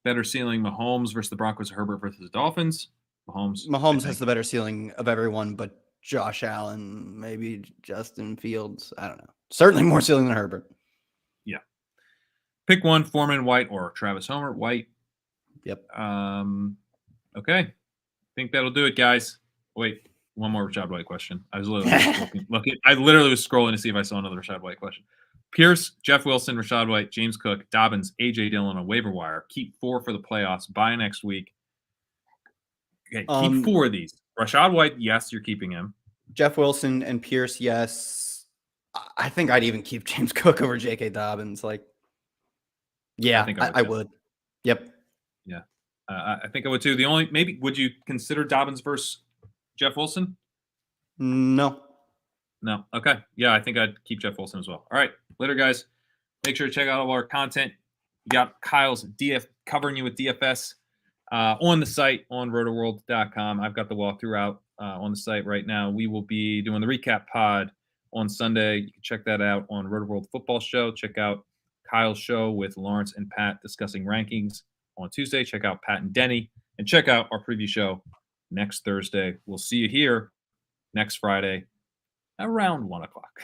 Better ceiling, Mahomes versus the Broncos, Herbert versus the Dolphins. Mahomes has the better ceiling of everyone, but Josh Allen, maybe Justin Fields. I don't know. Certainly more ceiling than Herbert. Yeah. Pick one, Foreman, White, or Travis Homer. White. Yep. Okay. I think that'll do it, guys. Wait, one more Rashad White question. I was literally I literally was scrolling to see if I saw another Rashad White question. Pierce, Jeff Wilson, Rashad White, James Cook, Dobbins, A.J. Dillon on waiver wire. Keep 4 for the playoffs. Buy next week. Okay, keep 4 of these. Rashad White, yes, you're keeping him. Jeff Wilson and Pierce, yes. I think I'd even keep James Cook over J.K. Dobbins. Like, yeah, I would. Yep. Yeah, I think I would too. Would you consider Dobbins versus Jeff Wilson? No. Okay. Yeah, I think I'd keep Jeff Wilson as well. All right. Later, guys. Make sure to check out all our content. You got Kyle's covering you with DFS on the site on rotoworld.com. I've got the walkthrough out on the site right now. We will be doing the recap pod on Sunday. You can check that out on Rotoworld Football Show. Check out Kyle's show with Lawrence and Pat discussing rankings on Tuesday. Check out Pat and Denny, and check out our preview show next Thursday. We'll see you here next Friday around 1 o'clock.